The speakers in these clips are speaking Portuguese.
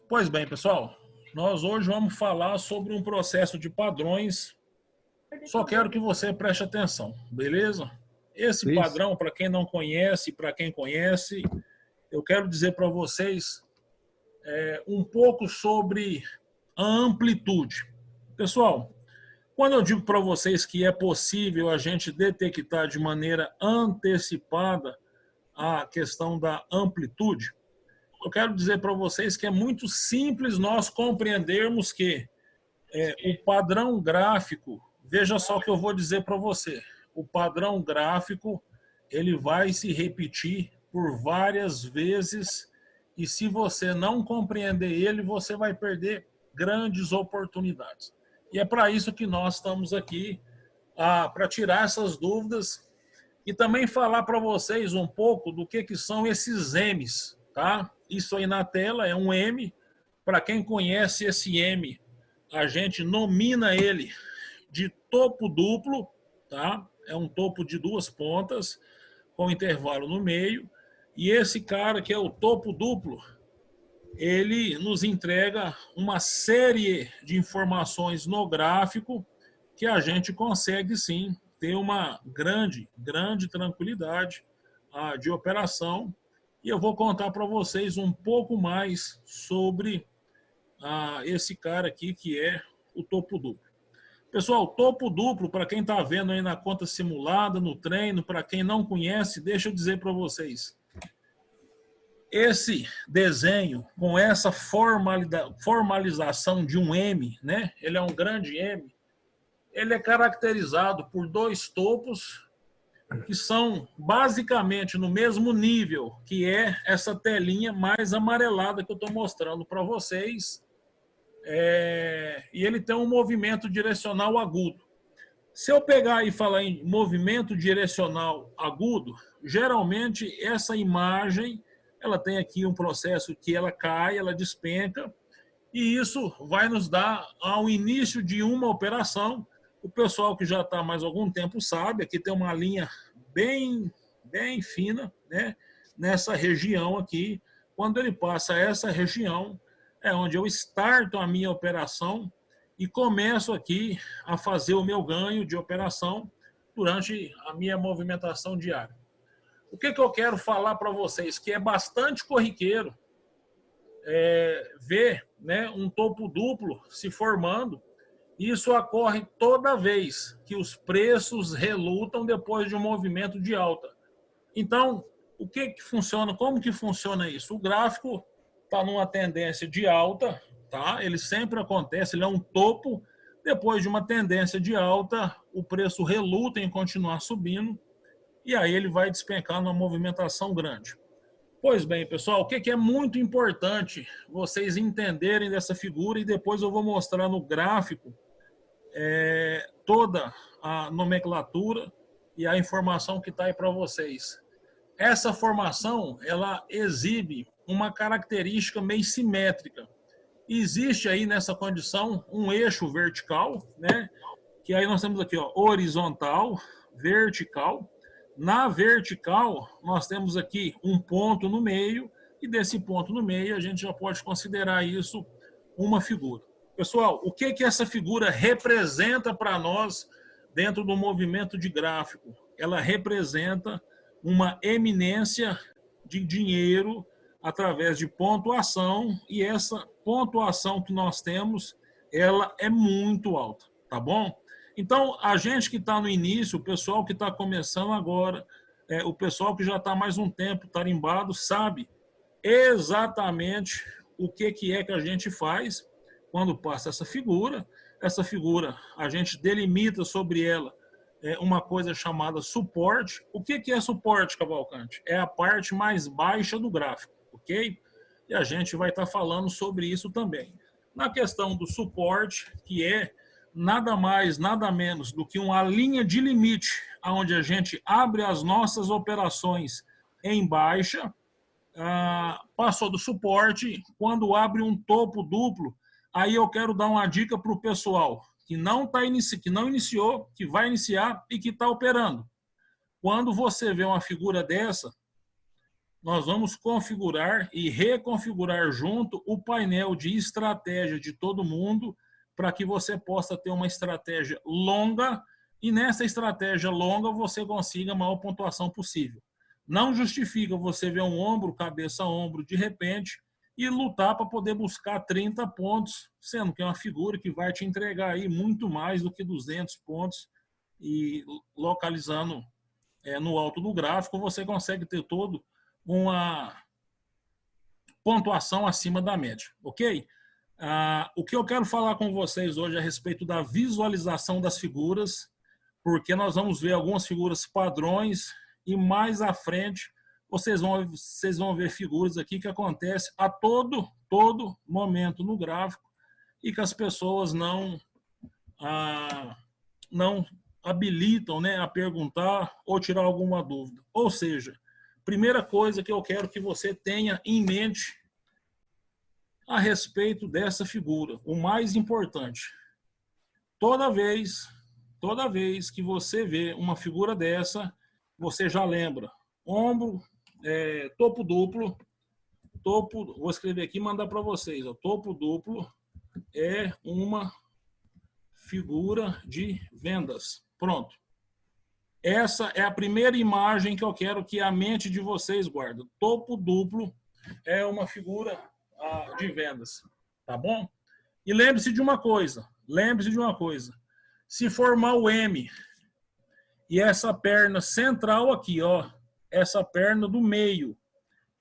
Pois bem, pessoal, nós hoje vamos falar sobre um processo de padrões. Só quero que você preste atenção, beleza? Esse Isso. padrão, para quem não conhece, para quem conhece, eu quero dizer para vocês um pouco sobre a amplitude. Pessoal, quando eu digo para vocês que é possível a gente detectar de maneira antecipada a questão da amplitude, eu quero dizer para vocês que é muito simples nós compreendermos que o padrão gráfico, veja só o que eu vou dizer para você, o padrão gráfico ele vai se repetir por várias vezes e se você não compreender ele, você vai perder grandes oportunidades. E é para isso que nós estamos aqui, para tirar essas dúvidas e também falar para vocês um pouco do que são esses M's, tá? Isso aí na tela é um M. Para quem conhece esse M, a gente nomina ele de topo duplo, tá? É um topo de duas pontas, com intervalo no meio. E esse cara que é o topo duplo, ele nos entrega uma série de informações no gráfico que a gente consegue sim ter uma grande tranquilidade de operação. E eu vou contar para vocês um pouco mais sobre esse cara aqui que é o topo duplo. Pessoal, topo duplo, para quem está vendo aí na conta simulada, no treino, para quem não conhece, deixa eu dizer para vocês. Esse desenho, com essa formalização de um M, né? Ele é um grande M, ele é caracterizado por dois topos que são basicamente no mesmo nível, que é essa telinha mais amarelada que eu estou mostrando para vocês. E ele tem um movimento direcional agudo. Se eu pegar e falar em movimento direcional agudo, geralmente essa imagem ela tem aqui um processo que ela cai, ela despenca, e isso vai nos dar ao início de uma operação. O pessoal que já está há mais algum tempo sabe, aqui tem uma linha bem fina, né? Nessa região aqui. Quando ele passa essa região, é onde eu starto a minha operação e começo aqui a fazer o meu ganho de operação durante a minha movimentação diária. O que eu quero falar para vocês? Que é bastante corriqueiro ver, né, um topo duplo se formando. Isso ocorre toda vez que os preços relutam depois de um movimento de alta. Então, o que funciona? Como que funciona isso? O gráfico está numa tendência de alta, tá? Ele sempre acontece, ele é um topo. Depois de uma tendência de alta, o preço reluta em continuar subindo e aí ele vai despencar numa movimentação grande. Pois bem, pessoal, o que é muito importante vocês entenderem dessa figura e depois eu vou mostrar no gráfico toda a nomenclatura e a informação que está aí para vocês. Essa formação, ela exibe uma característica meio simétrica. Existe aí nessa condição um eixo vertical, né? Que aí nós temos aqui, ó, horizontal, vertical. Na vertical, nós temos aqui um ponto no meio, e desse ponto no meio a gente já pode considerar isso uma figura. Pessoal, o que essa figura representa para nós dentro do movimento de gráfico? Ela representa uma eminência de dinheiro através de pontuação, e essa pontuação que nós temos, ela é muito alta, tá bom? Então, a gente que está no início, o pessoal que está começando agora, o pessoal que já está mais um tempo tarimbado, sabe exatamente o que é que a gente faz quando passa essa figura. Essa figura, a gente delimita sobre ela uma coisa chamada suporte. O que é suporte, Cavalcante? É a parte mais baixa do gráfico, ok? E a gente vai estar falando sobre isso também. Na questão do suporte, que é nada mais, nada menos do que uma linha de limite, onde a gente abre as nossas operações em baixa, passou do suporte, quando abre um topo duplo, aí eu quero dar uma dica para o pessoal que não iniciou, que vai iniciar e que está operando. Quando você vê uma figura dessa, nós vamos configurar e reconfigurar junto o painel de estratégia de todo mundo para que você possa ter uma estratégia longa e nessa estratégia longa você consiga a maior pontuação possível. Não justifica você ver um ombro, cabeça a ombro de repente e lutar para poder buscar 30 pontos, sendo que é uma figura que vai te entregar aí muito mais do que 200 pontos e localizando no alto do gráfico você consegue ter todo uma pontuação acima da média, ok? O que eu quero falar com vocês hoje é a respeito da visualização das figuras, porque nós vamos ver algumas figuras padrões e mais à frente vocês vão ver figuras aqui que acontecem a todo momento no gráfico e que as pessoas não habilitam, né, a perguntar ou tirar alguma dúvida. Ou seja, primeira coisa que eu quero que você tenha em mente a respeito dessa figura, o mais importante. Toda vez que você vê uma figura dessa, você já lembra. Ombro, topo duplo, vou escrever aqui e mandar para vocês. Ó, topo duplo é uma figura de vendas. Pronto. Essa é a primeira imagem que eu quero que a mente de vocês guarde. Topo duplo é uma figura de vendas, tá bom? E lembre-se de uma coisa, se formar o M e essa perna central aqui, ó, essa perna do meio,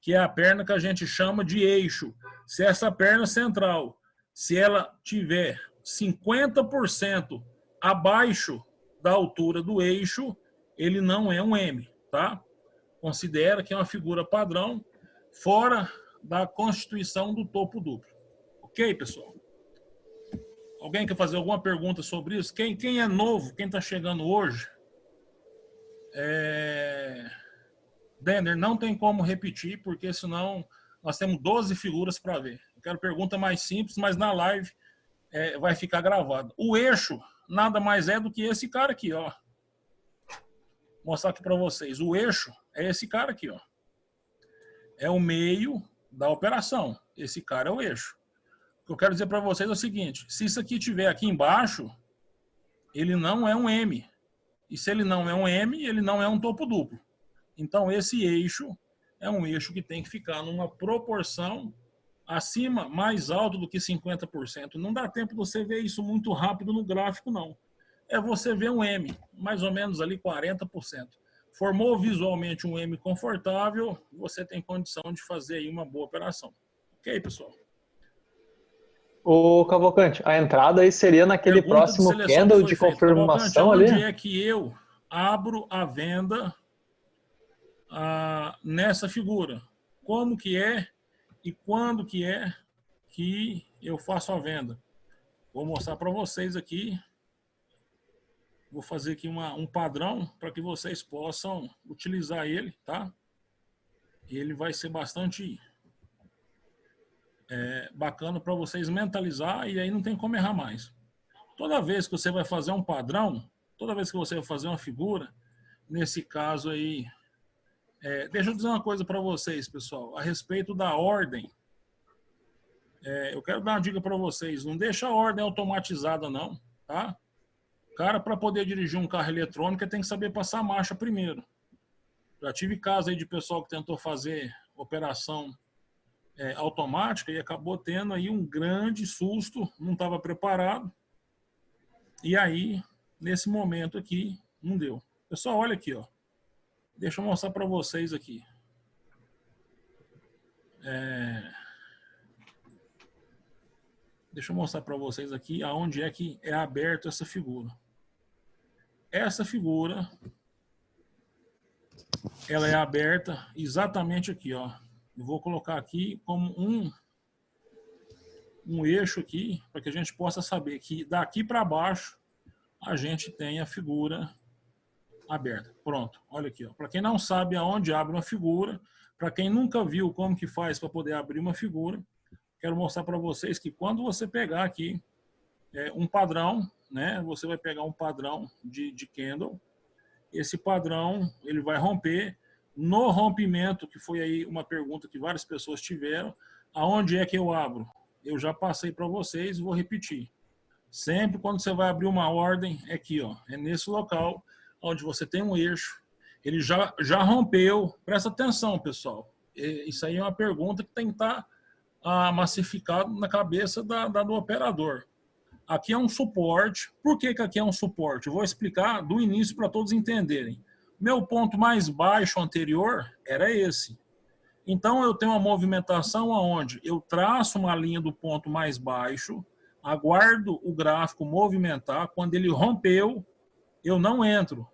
que é a perna que a gente chama de eixo, se essa perna central, se ela tiver 50% abaixo da altura do eixo, ele não é um M, tá? Considera que é uma figura padrão fora da constituição do topo duplo. Ok, pessoal? Alguém quer fazer alguma pergunta sobre isso? Quem é novo, quem está chegando hoje, Denner, não tem como repetir, porque senão nós temos 12 figuras para ver. Eu quero pergunta mais simples, mas na live vai ficar gravado. O eixo nada mais é do que esse cara aqui, ó. Vou mostrar aqui para vocês. O eixo é esse cara aqui, ó. É o meio da operação. Esse cara é o eixo. O que eu quero dizer para vocês é o seguinte: se isso aqui estiver aqui embaixo, ele não é um M. E se ele não é um M, ele não é um topo duplo. Então, esse eixo é um eixo que tem que ficar numa proporção acima, mais alto do que 50%. Não dá tempo de você ver isso muito rápido no gráfico, não. É você ver um M, mais ou menos ali 40%. Formou visualmente um M confortável, você tem condição de fazer aí uma boa operação. Ok, pessoal? Ô, Cavalcante, a entrada aí seria naquele próximo candle de confirmação ali? Onde é que eu abro a venda nessa figura? Como que é e quando que é que eu faço a venda? Vou mostrar para vocês aqui. Vou fazer aqui um padrão para que vocês possam utilizar ele, tá? Ele vai ser bastante bacana para vocês mentalizar e aí não tem como errar mais. Toda vez que você vai fazer um padrão, toda vez que você vai fazer uma figura, nesse caso aí, deixa eu dizer uma coisa para vocês, pessoal, a respeito da ordem. Eu quero dar uma dica para vocês, não deixa a ordem automatizada não, tá? Cara, para poder dirigir um carro eletrônico, tem que saber passar a marcha primeiro. Já tive caso aí de pessoal que tentou fazer operação automática e acabou tendo aí um grande susto, não estava preparado. E aí, nesse momento aqui, não deu. Pessoal, olha aqui, ó. Deixa eu mostrar para vocês aqui. Deixa eu mostrar para vocês aqui aonde é que é aberto essa figura. Essa figura, ela é aberta exatamente aqui, ó. Eu vou colocar aqui como um eixo aqui, para que a gente possa saber que daqui para baixo a gente tem a figura aberta. Pronto, olha aqui, ó. Para quem não sabe aonde abre uma figura, para quem nunca viu como que faz para poder abrir uma figura, quero mostrar para vocês que quando você pegar aqui um padrão, né? Você vai pegar um padrão de candle. Esse padrão ele vai romper no rompimento, que foi aí uma pergunta que várias pessoas tiveram, aonde é que eu abro? Eu já passei para vocês e vou repetir. Sempre quando você vai abrir uma ordem, é aqui, ó, é nesse local, onde você tem um eixo, ele já rompeu. Presta atenção, pessoal. Isso aí é uma pergunta que tem que estar massificado na cabeça do operador. Aqui é um suporte. Por que aqui é um suporte? Eu vou explicar do início para todos entenderem. Meu ponto mais baixo anterior era esse. Então, eu tenho uma movimentação onde eu traço uma linha do ponto mais baixo, aguardo o gráfico movimentar. Quando ele rompeu, eu não entro.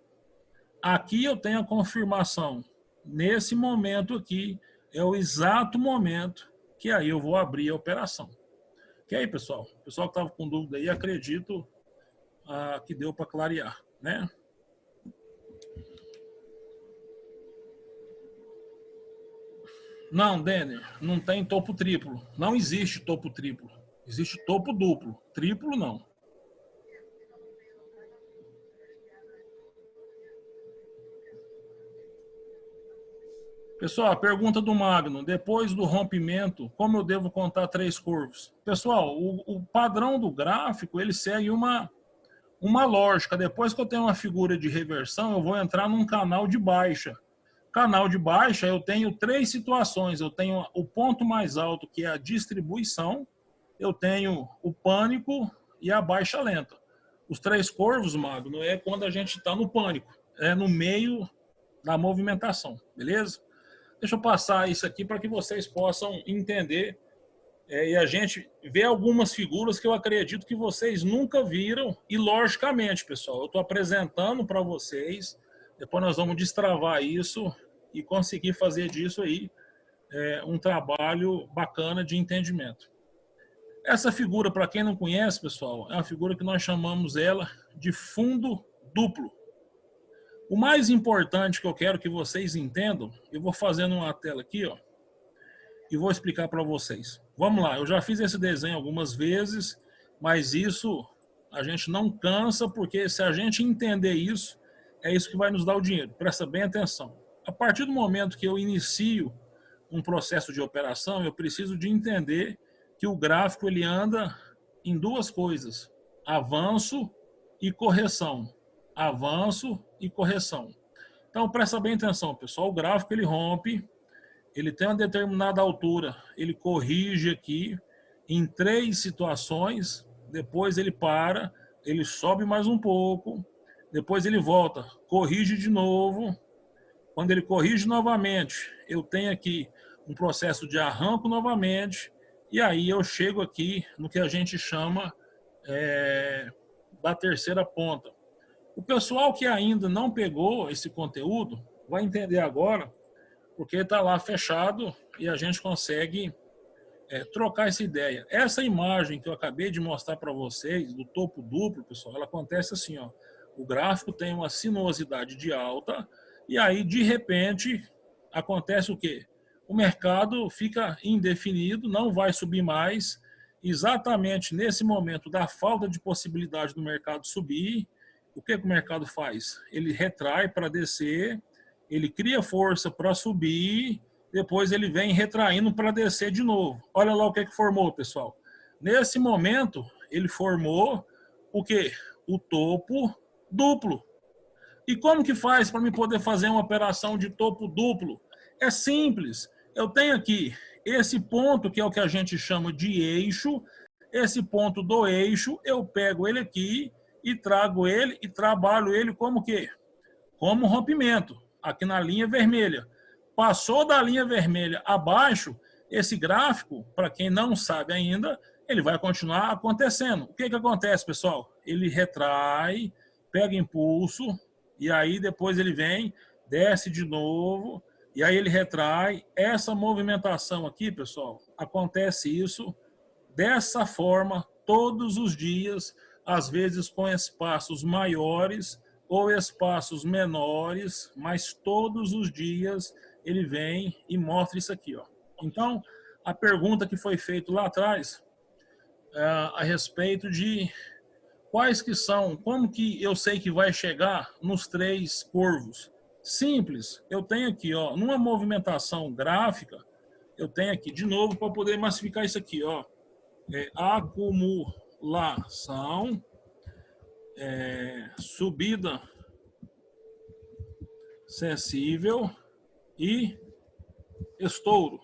Aqui eu tenho a confirmação. Nesse momento aqui, é o exato momento que aí eu vou abrir a operação. Ok, aí, pessoal? O pessoal que estava com dúvida aí, acredito que deu para clarear, né? Não, Denner, não tem topo triplo. Não existe topo triplo. Existe topo duplo. Triplo, não. Pessoal, a pergunta do Magno. Depois do rompimento, como eu devo contar 3 curvos? Pessoal, o padrão do gráfico, ele segue uma lógica. Depois que eu tenho uma figura de reversão, eu vou entrar num canal de baixa. Canal de baixa, eu tenho 3 situações. Eu tenho o ponto mais alto, que é a distribuição. Eu tenho o pânico e a baixa lenta. Os 3 curvos, Magno, é quando a gente está no pânico. É no meio da movimentação, beleza? Deixa eu passar isso aqui para que vocês possam entender. E a gente vê algumas figuras que eu acredito que vocês nunca viram. E, logicamente, pessoal, eu estou apresentando para vocês. Depois nós vamos destravar isso e conseguir fazer disso aí um trabalho bacana de entendimento. Essa figura, para quem não conhece, pessoal, é uma figura que nós chamamos ela de fundo duplo. O mais importante que eu quero que vocês entendam, eu vou fazendo uma tela aqui, ó, e vou explicar para vocês. Vamos lá, eu já fiz esse desenho algumas vezes, mas isso a gente não cansa, porque se a gente entender isso, é isso que vai nos dar o dinheiro. Presta bem atenção. A partir do momento que eu inicio um processo de operação, eu preciso de entender que o gráfico ele anda em 2 coisas: avanço e correção. Avanço e correção. Então, presta bem atenção, pessoal. O gráfico ele rompe, ele tem uma determinada altura, ele corrige aqui em 3 situações, depois ele para, ele sobe mais um pouco, depois ele volta, corrige de novo. Quando ele corrige novamente, eu tenho aqui um processo de arranco novamente, e aí eu chego aqui no que a gente chama da terceira ponta. O pessoal que ainda não pegou esse conteúdo vai entender agora, porque está lá fechado e a gente consegue trocar essa ideia. Essa imagem que eu acabei de mostrar para vocês, do topo duplo, pessoal, ela acontece assim, ó. O gráfico tem uma sinuosidade de alta e aí, de repente, acontece o quê? O mercado fica indefinido, não vai subir mais. Exatamente nesse momento da falta de possibilidade do mercado subir, o que o mercado faz? Ele retrai para descer, ele cria força para subir, depois ele vem retraindo para descer de novo. Olha lá o que formou, pessoal. Nesse momento, ele formou o quê? O topo duplo. E como que faz para me poder fazer uma operação de topo duplo? É simples. Eu tenho aqui esse ponto, que é o que a gente chama de eixo. Esse ponto do eixo, eu pego ele aqui e trago ele e trabalho ele como quê? Como rompimento, aqui na linha vermelha. Passou da linha vermelha abaixo, esse gráfico, para quem não sabe ainda, ele vai continuar acontecendo. O que acontece, pessoal? Ele retrai, pega impulso, e aí depois ele vem, desce de novo, e aí ele retrai. Essa movimentação aqui, pessoal, acontece isso dessa forma todos os dias, às vezes com espaços maiores ou espaços menores, mas todos os dias ele vem e mostra isso aqui, ó. Então, a pergunta que foi feita lá atrás a respeito de quais que são, como que eu sei que vai chegar nos 3 curvos? Simples. Eu tenho aqui, ó, numa movimentação gráfica, eu tenho aqui, de novo, para poder massificar isso aqui, ó. Acumulação, subida sensível e estouro.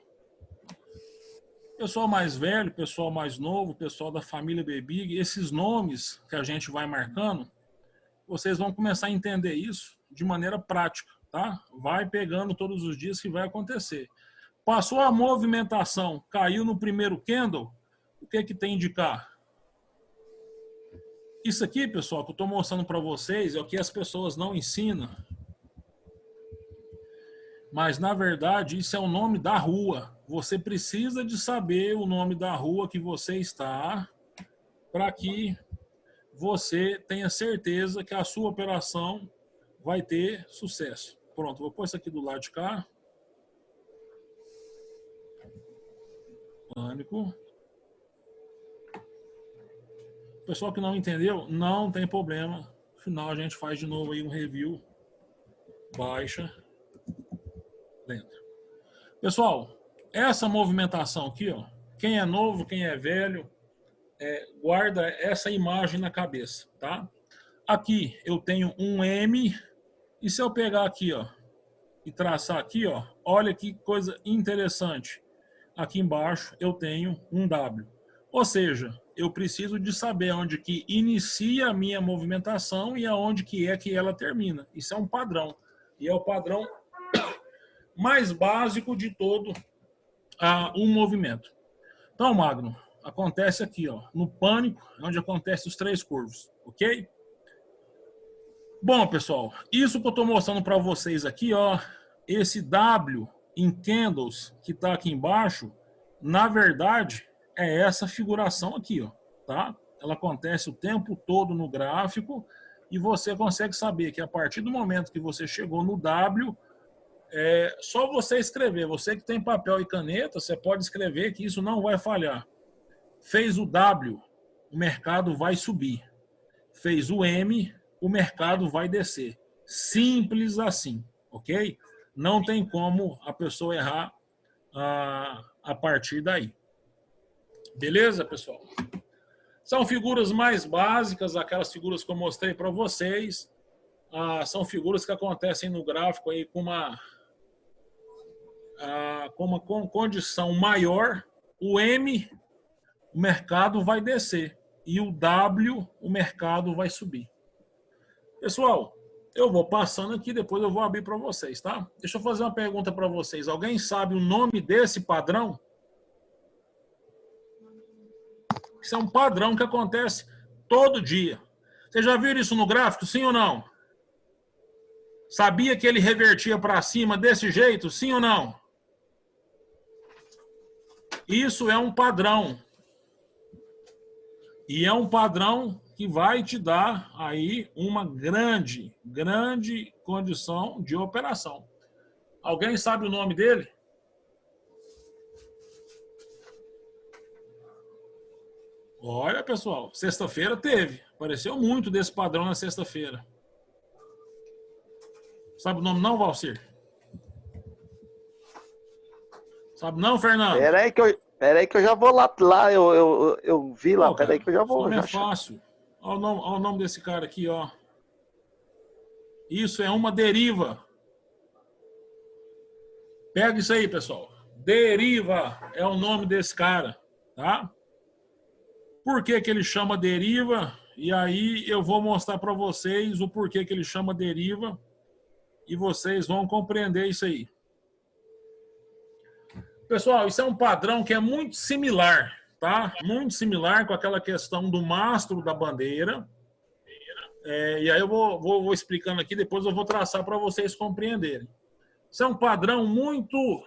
Pessoal mais velho, pessoal mais novo, pessoal da família Baby, esses nomes que a gente vai marcando, vocês vão começar a entender isso de maneira prática, tá? Vai pegando todos os dias que vai acontecer. Passou a movimentação, caiu no primeiro candle, o que que tem a indicar? Isso aqui, pessoal, que eu estou mostrando para vocês é o que as pessoas não ensinam. Mas, na verdade, isso é o nome da rua. Você precisa de saber o nome da rua que você está para que você tenha certeza que a sua operação vai ter sucesso. Pronto, vou pôr isso aqui do lado de cá. Pânico. Pessoal que não entendeu, não tem problema. No final a gente faz de novo aí um review. Baixa. Dentro. Pessoal, essa movimentação aqui, ó, quem é novo, quem é velho, guarda essa imagem na cabeça, tá? Aqui eu tenho um M, e se eu pegar aqui, ó, e traçar aqui, ó, olha que coisa interessante. Aqui embaixo eu tenho um W. Ou seja, eu preciso de saber onde que inicia a minha movimentação e aonde que ela termina. Isso é um padrão. E é o padrão mais básico de todo um movimento. Então, Magno, acontece aqui, ó, no pânico, onde acontece os 3 curvos, ok? Bom, pessoal, isso que eu estou mostrando para vocês aqui, ó, esse W em candles que está aqui embaixo, na verdade, é essa figuração aqui, ó, tá? Ela acontece o tempo todo no gráfico e você consegue saber que a partir do momento que você chegou no W, só você escrever. Você que tem papel e caneta, você pode escrever que isso não vai falhar. Fez o W, o mercado vai subir. Fez o M, o mercado vai descer. Simples assim, ok? Não tem como a pessoa errar a partir daí. Beleza, pessoal? São figuras mais básicas, aquelas figuras que eu mostrei para vocês. São figuras que acontecem no gráfico aí com uma condição maior. O M, o mercado vai descer. E o W, o mercado vai subir. Pessoal, eu vou passando aqui, depois eu vou abrir para vocês, tá? Deixa eu fazer uma pergunta para vocês. Alguém sabe o nome desse padrão? Isso é um padrão que acontece todo dia. Vocês já viram isso no gráfico, sim ou não? Sabia que ele revertia para cima desse jeito, sim ou não? Isso é um padrão. E é um padrão que vai te dar aí uma grande condição de operação. Alguém sabe o nome dele? Olha, pessoal, sexta-feira teve. Apareceu muito desse padrão na sexta-feira. Sabe o nome não, Valcir? Sabe não, Fernando? Peraí que eu já vou lá eu vi lá, peraí que eu já vou. O nome é fácil. Olha o nome desse cara aqui, ó. Isso é uma deriva. Pega isso aí, pessoal. Deriva é o nome desse cara, tá? Por que que ele chama deriva? E aí eu vou mostrar para vocês o porquê que ele chama deriva e vocês vão compreender isso aí. Pessoal, isso é um padrão que é muito similar, tá? Muito similar com aquela questão do mastro da bandeira. E aí eu vou explicando aqui, depois eu vou traçar para vocês compreenderem. Isso é um padrão muito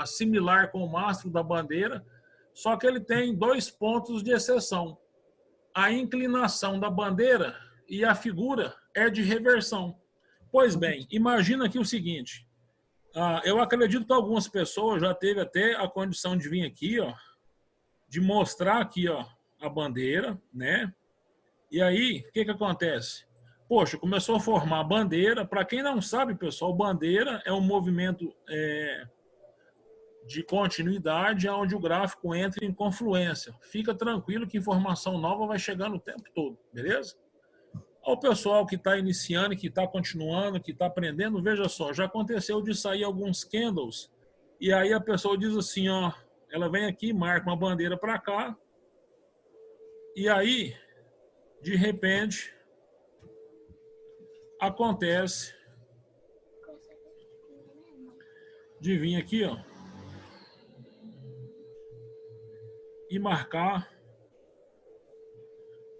similar com o mastro da bandeira, só que ele tem 2 pontos de exceção. A inclinação da bandeira e a figura é de reversão. Pois bem, imagina aqui o seguinte. Eu acredito que algumas pessoas já teve até a condição de vir aqui, ó, de mostrar aqui, ó, a bandeira, né? E aí, o que que acontece? poxa, começou a formar bandeira. Para quem não sabe, pessoal, bandeira é um movimento de continuidade onde o gráfico entra em confluência. Fica tranquilo que informação nova vai chegar no tempo todo, beleza? Ao pessoal que está iniciando, que está continuando, que está aprendendo, veja só, já aconteceu de sair alguns candles e aí a pessoa diz assim, ó, ela vem aqui, marca uma bandeira para cá e aí, de repente, acontece de vir aqui, ó, e marcar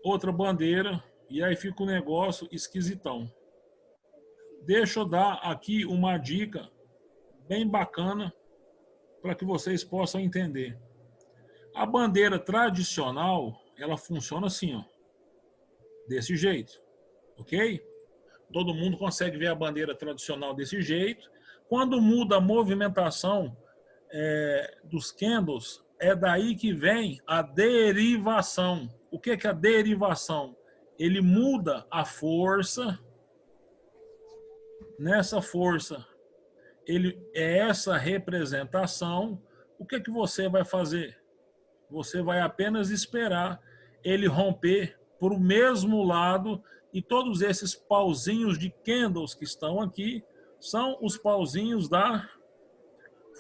outra bandeira e aí fica um negócio esquisitão. Deixa eu dar aqui uma dica bem bacana para que vocês possam entender. A bandeira tradicional, ela funciona assim, ó, desse jeito, ok? Todo mundo consegue ver a bandeira tradicional desse jeito. Quando muda a movimentação dos candles, é daí que vem a derivação. O que é a derivação? Ele muda a força. Nessa força, é essa representação. O que você vai fazer? Você vai apenas esperar ele romper para o mesmo lado e todos esses pauzinhos de candles que estão aqui são os pauzinhos da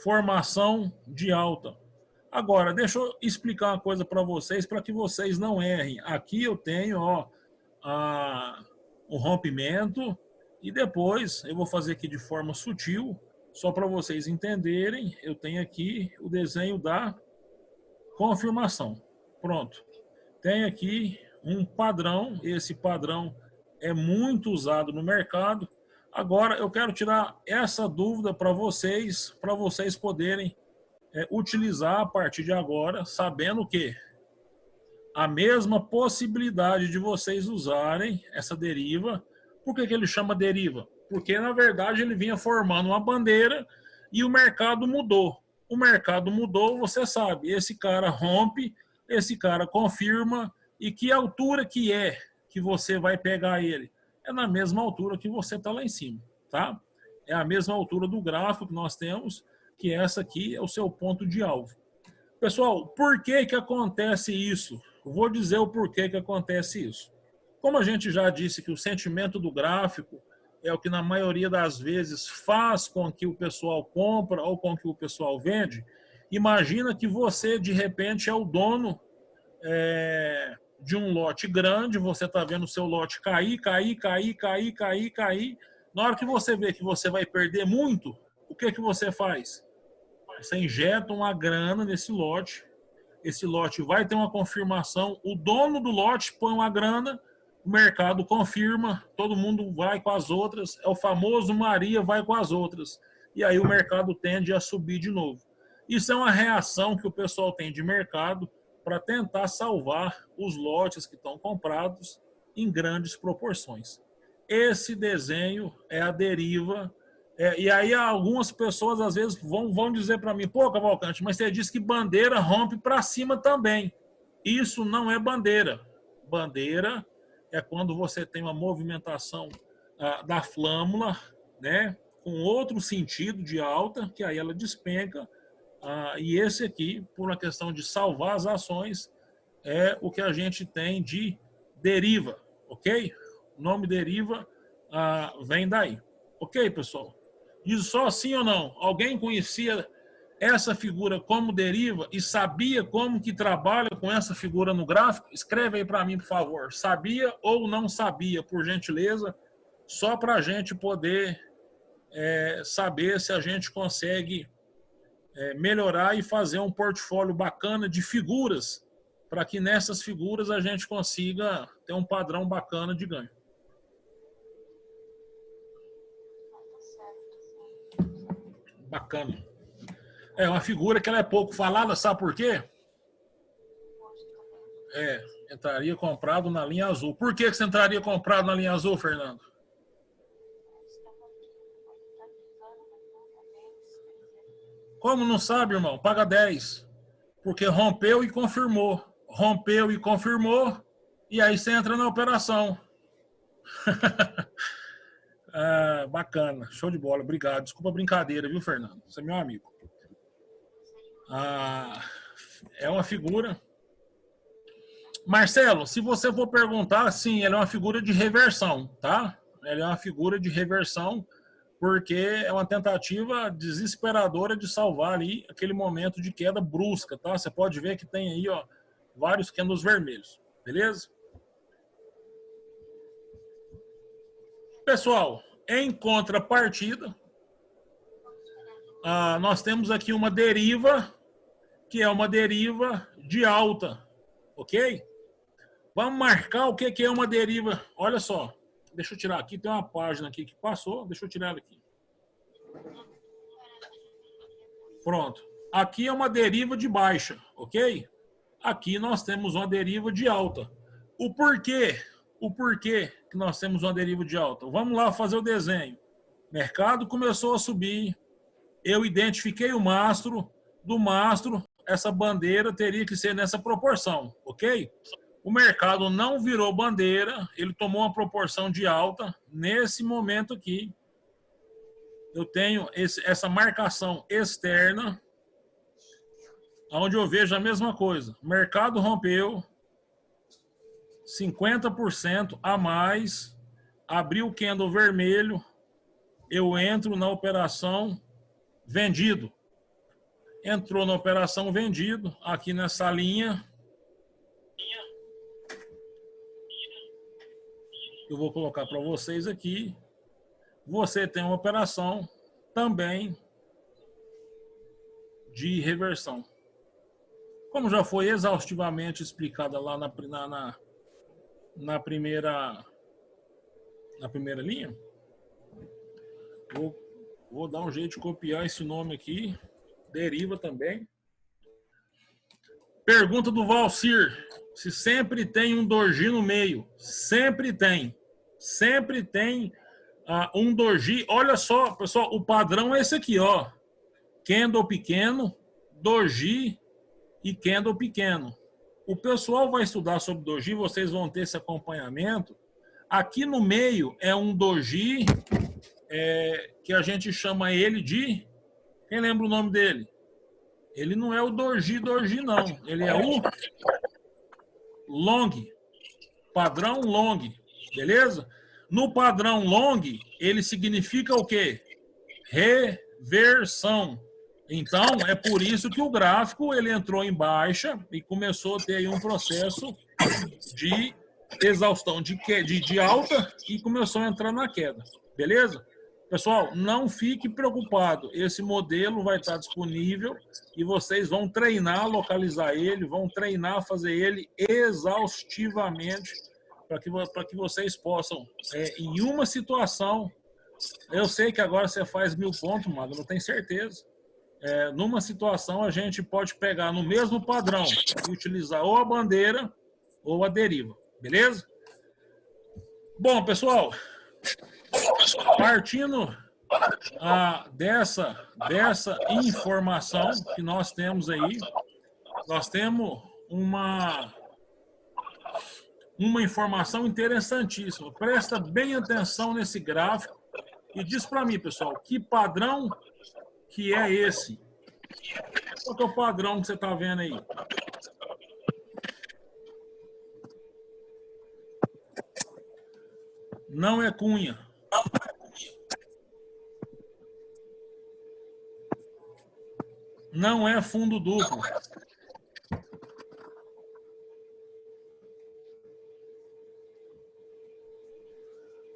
formação de alta. Agora, deixa eu explicar uma coisa para vocês, para que vocês não errem. Aqui eu tenho o rompimento e depois eu vou fazer aqui de forma sutil, só para vocês entenderem, eu tenho aqui o desenho da confirmação. Pronto. Tem aqui um padrão, esse padrão é muito usado no mercado. Agora eu quero tirar essa dúvida para vocês poderem utilizar a partir de agora, sabendo que a mesma possibilidade de vocês usarem essa deriva. Por que ele chama deriva? Porque, na verdade, ele vinha formando uma bandeira e o mercado mudou. O mercado mudou, você sabe, esse cara rompe, esse cara confirma, e que altura que é que você vai pegar ele? É na mesma altura que você está lá em cima, tá? É a mesma altura do gráfico que nós temos, que essa aqui é o seu ponto de alvo. Pessoal, por que acontece isso? Eu vou dizer o porquê que acontece isso. Como a gente já disse que o sentimento do gráfico é o que na maioria das vezes faz com que o pessoal compra ou com que o pessoal vende, imagina que você de repente é o dono de um lote grande, você está vendo o seu lote cair. Na hora que você vê que você vai perder muito, o que você faz? Você injeta uma grana nesse lote, esse lote vai ter uma confirmação, o dono do lote põe uma grana, o mercado confirma, todo mundo vai com as outras, é o famoso Maria vai com as outras, e aí o mercado tende a subir de novo. Isso é uma reação que o pessoal tem de mercado para tentar salvar os lotes que estão comprados em grandes proporções. Esse desenho é a deriva. E aí algumas pessoas às vezes vão dizer para mim, pô, Cavalcante, mas você disse que bandeira rompe para cima também. Isso não é bandeira. Bandeira é quando você tem uma movimentação da flâmula, né, com outro sentido de alta, que aí ela despenca. E esse aqui, por uma questão de salvar as ações, é o que a gente tem de deriva, ok? O nome deriva vem daí. Ok, pessoal? Diz só sim ou não. Alguém conhecia essa figura como deriva e sabia como que trabalha com essa figura no gráfico? Escreve aí para mim, por favor. Sabia ou não sabia, por gentileza? Só para a gente poder saber se a gente consegue melhorar e fazer um portfólio bacana de figuras, para que nessas figuras a gente consiga ter um padrão bacana de ganho. Bacana. É uma figura que ela é pouco falada, sabe por quê? Entraria comprado na linha azul. Por que você entraria comprado na linha azul, Fernando? Como não sabe, irmão? Paga 10. Porque rompeu e confirmou. Rompeu e confirmou, e aí você entra na operação. Bacana, show de bola, obrigado. Desculpa a brincadeira, viu, Fernando? Você é meu amigo. É uma figura. Marcelo, se você for perguntar, sim, ela é uma figura de reversão, tá? Ela é uma figura de reversão porque é uma tentativa desesperadora de salvar ali aquele momento de queda brusca, tá? Você pode ver que tem aí, ó, vários candles vermelhos, beleza? Pessoal, em contrapartida, nós temos aqui uma deriva, que é uma deriva de alta, ok? Vamos marcar o que é uma deriva. Olha só, deixa eu tirar aqui, tem uma página aqui que passou, deixa eu tirar ela aqui. Pronto. Aqui é uma deriva de baixa, ok? Aqui nós temos uma deriva de alta. O porquê que nós temos uma deriva de alta? Vamos lá fazer o desenho. Mercado começou a subir, eu identifiquei o mastro, do mastro, essa bandeira teria que ser nessa proporção, ok? O mercado não virou bandeira, ele tomou uma proporção de alta. Nesse momento aqui, eu tenho essa marcação externa, onde eu vejo a mesma coisa. O mercado rompeu 50% a mais, abriu o candle vermelho, eu entro na operação vendido. Entrou na operação vendido, aqui nessa linha. Eu vou colocar para vocês aqui. Você tem uma operação também de reversão. Como já foi exaustivamente explicada lá na primeira linha, vou dar um jeito de copiar esse nome aqui. Deriva também. Pergunta do Valcir. Se sempre tem um doji no meio. Sempre tem. Sempre tem um doji. Olha só, pessoal, o padrão é esse aqui, ó. Candle pequeno, doji e candle pequeno. O pessoal vai estudar sobre doji, vocês vão ter esse acompanhamento. Aqui no meio é um doji que a gente chama ele de... Quem lembra o nome dele? Ele não é o doji, não. Ele é o long. Padrão long. Beleza? No padrão long, ele significa o quê? Reversão. Então, é por isso que o gráfico ele entrou em baixa e começou a ter aí um processo de exaustão de alta e começou a entrar na queda. Beleza? Pessoal, não fique preocupado. Esse modelo vai estar disponível e vocês vão treinar, localizar ele, vão treinar, fazer ele exaustivamente para que vocês possam, em uma situação, eu sei que agora você faz 1000 pontos, Mago, não tenho certeza. Numa situação, a gente pode pegar no mesmo padrão e utilizar ou a bandeira ou a deriva. Beleza? Bom, pessoal... Partindo dessa informação que nós temos aí, nós temos uma informação interessantíssima. Presta bem atenção nesse gráfico e diz para mim, pessoal, que padrão que é esse? Qual que é o padrão que você está vendo aí? Não é cunha. Não é fundo duplo.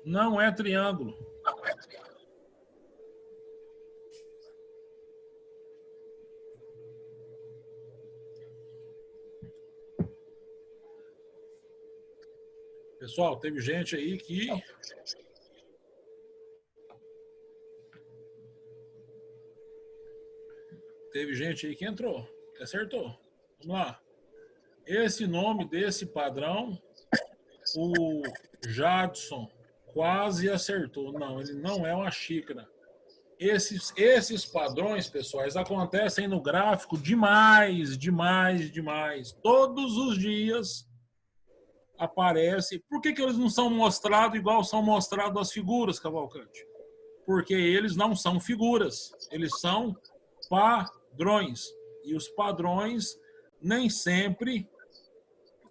Não é triângulo. Pessoal, teve gente aí que... Teve gente aí que entrou, que acertou. Vamos lá. Esse nome desse padrão, o Jadson quase acertou. Não, ele não é uma xícara. Esses padrões, pessoais, acontecem no gráfico demais. Todos os dias aparece. Por que eles não são mostrados igual são mostrados as figuras, Cavalcante? Porque eles não são figuras, eles são padrões. E os padrões, nem sempre,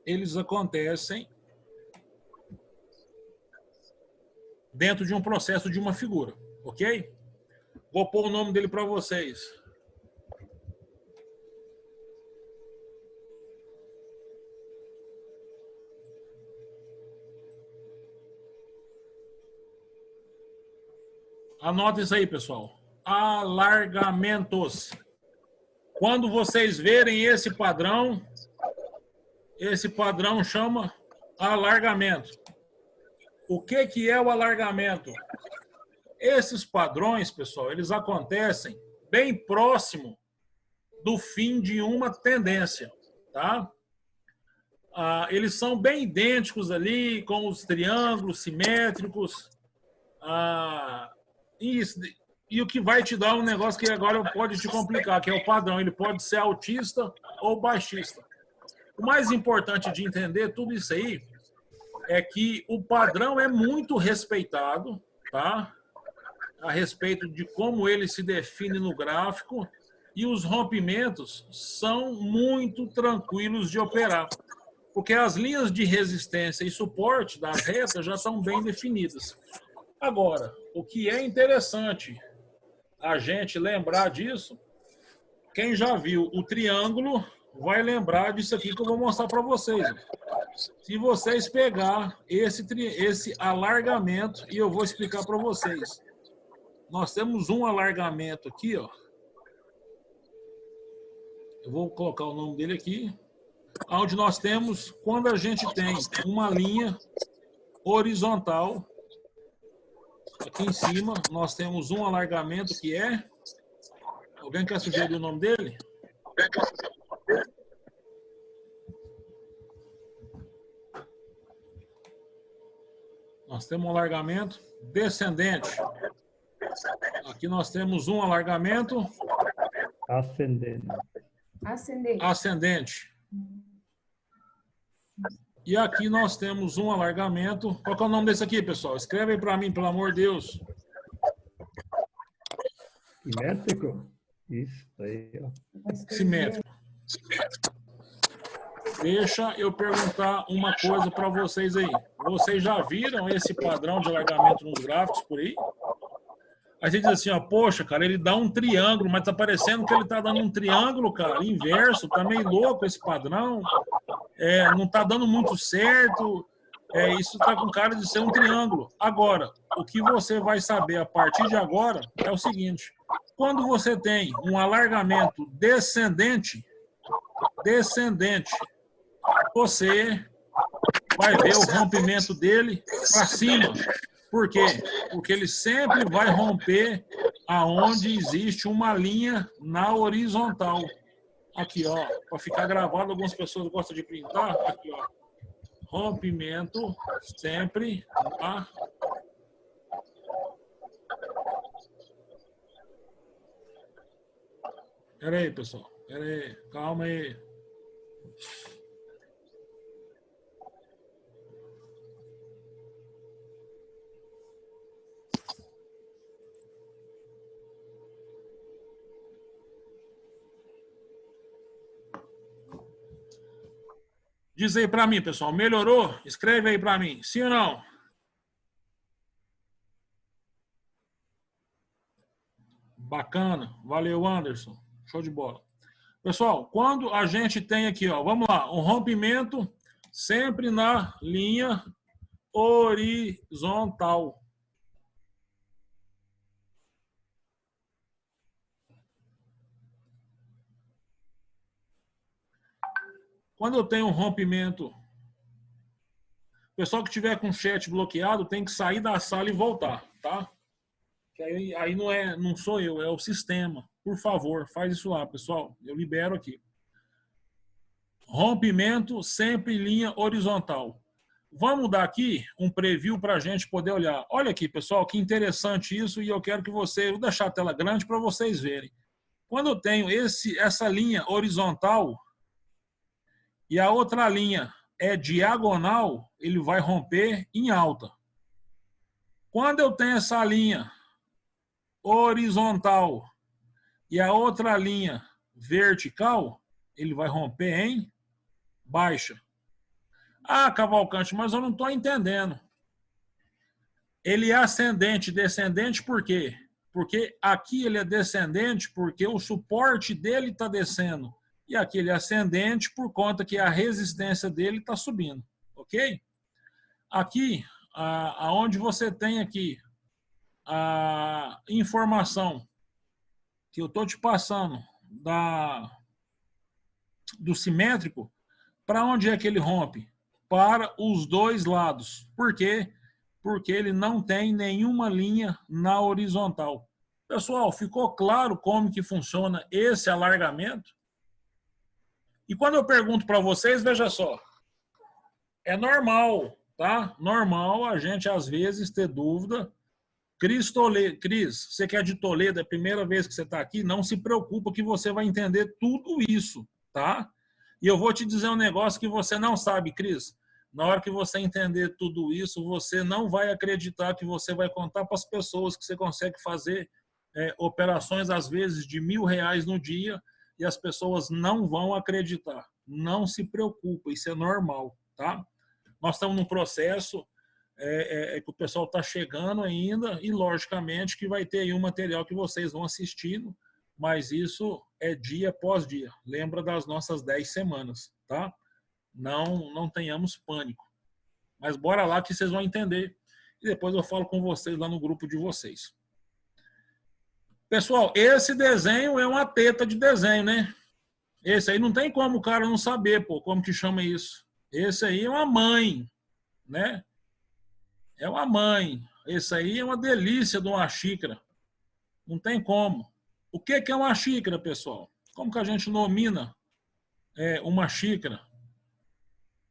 eles acontecem dentro de um processo de uma figura, ok? Vou pôr o nome dele para vocês. Anota isso aí, pessoal. Alargamentos. Quando vocês verem esse padrão chama alargamento. O que é o alargamento? Esses padrões, pessoal, eles acontecem bem próximo do fim de uma tendência, tá? Eles são bem idênticos ali com os triângulos simétricos. E o que vai te dar um negócio que agora pode te complicar, que é o padrão. Ele pode ser altista ou baixista. O mais importante de entender tudo isso aí é que o padrão é muito respeitado, tá? A respeito de como ele se define no gráfico, e os rompimentos são muito tranquilos de operar, porque as linhas de resistência e suporte das retas já estão bem definidas. Agora, o que é interessante a gente lembrar disso, quem já viu o triângulo vai lembrar disso aqui que eu vou mostrar para vocês. Se vocês pegar esse alargamento, e eu vou explicar para vocês. Nós temos um alargamento aqui, ó. Eu vou colocar o nome dele aqui. Onde nós temos, quando a gente tem uma linha horizontal, aqui em cima, nós temos um alargamento que é... Alguém quer sugerir o nome dele? Nós temos um alargamento descendente. Aqui nós temos um alargamento ascendente. E aqui nós temos um alargamento. Qual que é o nome desse aqui, pessoal? Escreve aí para mim, pelo amor de Deus. Simétrico? Isso aí, ó. Simétrico. Deixa eu perguntar uma coisa para vocês aí. Vocês já viram esse padrão de alargamento nos gráficos por aí? A gente diz assim, ó, poxa, cara, ele dá um triângulo, mas tá parecendo que ele tá dando um triângulo, cara, inverso, tá meio louco esse padrão, não tá dando muito certo, isso tá com cara de ser um triângulo. Agora, o que você vai saber a partir de agora é o seguinte, quando você tem um alargamento descendente, você vai ver o rompimento dele para cima. Por quê? Porque ele sempre vai romper aonde existe uma linha na horizontal. Aqui, ó, para ficar gravado, algumas pessoas gostam de printar. Aqui, ó. Rompimento sempre na... Pera aí, pessoal. Pera aí. Calma aí. Diz aí para mim, pessoal. Melhorou? Escreve aí para mim. Sim ou não? Bacana. Valeu, Anderson. Show de bola. Pessoal, quando a gente tem aqui, ó, vamos lá, um rompimento sempre na linha horizontal. Quando eu tenho um rompimento, o pessoal que tiver com o chat bloqueado tem que sair da sala e voltar, tá? Aí não sou eu, é o sistema. Por favor, faz isso lá, pessoal. Eu libero aqui. Rompimento sempre linha horizontal. Vamos dar aqui um preview para a gente poder olhar. Olha aqui, pessoal, que interessante isso, e eu quero que vocês... Vou deixar a tela grande para vocês verem. Quando eu tenho essa linha horizontal... E a outra linha é diagonal, ele vai romper em alta. Quando eu tenho essa linha horizontal e a outra linha vertical, ele vai romper em baixa. Ah, Cavalcante, mas eu não estou entendendo. Ele é ascendente, descendente por quê? Porque aqui ele é descendente porque o suporte dele está descendo. E aqui ele é ascendente por conta que a resistência dele está subindo. Ok? Aqui, aonde você tem aqui a informação que eu estou te passando do simétrico, para onde é que ele rompe? Para os dois lados. Por quê? Porque ele não tem nenhuma linha na horizontal. Pessoal, ficou claro como que funciona esse alargamento? E quando eu pergunto para vocês, veja só, é normal, tá? Normal a gente às vezes ter dúvida. Cris, você que é de Toledo, é a primeira vez que você está aqui, não se preocupa que você vai entender tudo isso, tá? E eu vou te dizer um negócio que você não sabe, Cris. Na hora que você entender tudo isso, você não vai acreditar que você vai contar para as pessoas que você consegue fazer operações, às vezes, de R$1.000 no dia, e as pessoas não vão acreditar. Não se preocupa, isso é normal, tá? Nós estamos num processo que o pessoal está chegando ainda, e logicamente que vai ter aí um material que vocês vão assistindo, mas isso é dia após dia. Lembra das nossas 10 semanas, tá? Não tenhamos pânico. Mas bora lá que vocês vão entender. E depois eu falo com vocês lá no grupo de vocês. Pessoal, esse desenho é uma teta de desenho, né? Esse aí não tem como o cara não saber, pô, como que chama isso. Esse aí é uma mãe, né? É uma mãe. Esse aí é uma delícia de uma xícara. Não tem como. O que é uma xícara, pessoal? Como que a gente nomina uma xícara?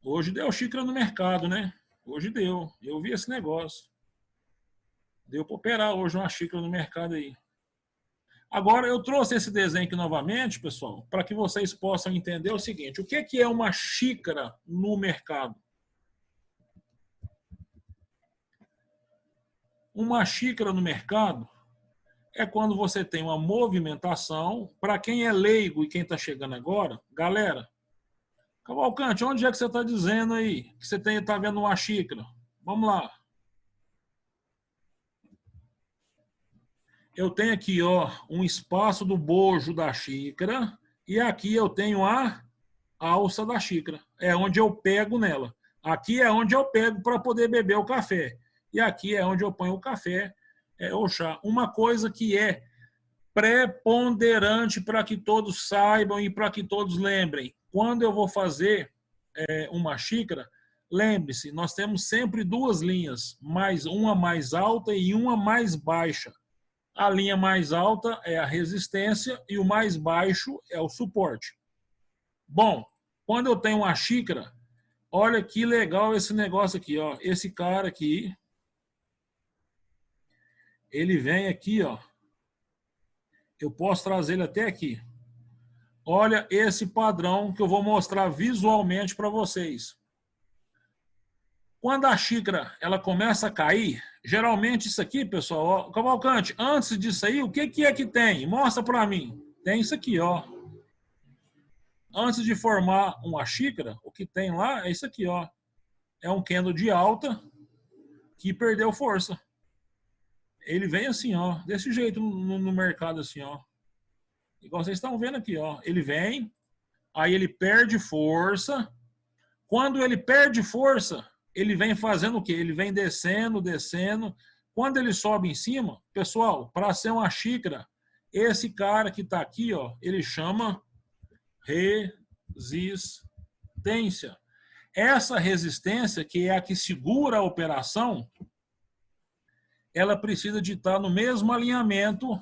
Hoje deu xícara no mercado, né? Hoje deu. Eu vi esse negócio. Deu para operar hoje uma xícara no mercado aí. Agora, eu trouxe esse desenho aqui novamente, pessoal, para que vocês possam entender o seguinte. O que é uma xícara no mercado? Uma xícara no mercado é quando você tem uma movimentação. Para quem é leigo e quem está chegando agora, galera, Cavalcante, onde é que você está dizendo aí que você está vendo uma xícara? Vamos lá. Eu tenho aqui, ó, um espaço do bojo da xícara e aqui eu tenho a alça da xícara. É onde eu pego nela. Aqui é onde eu pego para poder beber o café. E aqui é onde eu ponho o café ou chá. Uma coisa que é preponderante para que todos saibam e para que todos lembrem. Quando eu vou fazer uma xícara, lembre-se, nós temos sempre duas linhas, uma mais alta e uma mais baixa. A linha mais alta é a resistência e o mais baixo é o suporte. Bom, quando eu tenho uma xícara, olha que legal esse negócio aqui, ó. Esse cara aqui, ele vem aqui, ó. Eu posso trazer ele até aqui. Olha esse padrão que eu vou mostrar visualmente para vocês. Quando a xícara ela começa a cair, geralmente isso aqui, pessoal, ó, Cavalcante, antes disso aí, o que é que tem? Mostra para mim. Tem isso aqui, ó. Antes de formar uma xícara, o que tem lá é isso aqui, ó. É um candle de alta que perdeu força. Ele vem assim, ó, desse jeito no mercado assim, ó. Igual vocês estão vendo aqui, ó. Ele vem, aí ele perde força. Quando ele perde força, ele vem fazendo o quê? Ele vem descendo, descendo. Quando ele sobe em cima, pessoal, para ser uma xícara, esse cara que está aqui, ó, ele chama resistência. Essa resistência, que é a que segura a operação, ela precisa de estar no mesmo alinhamento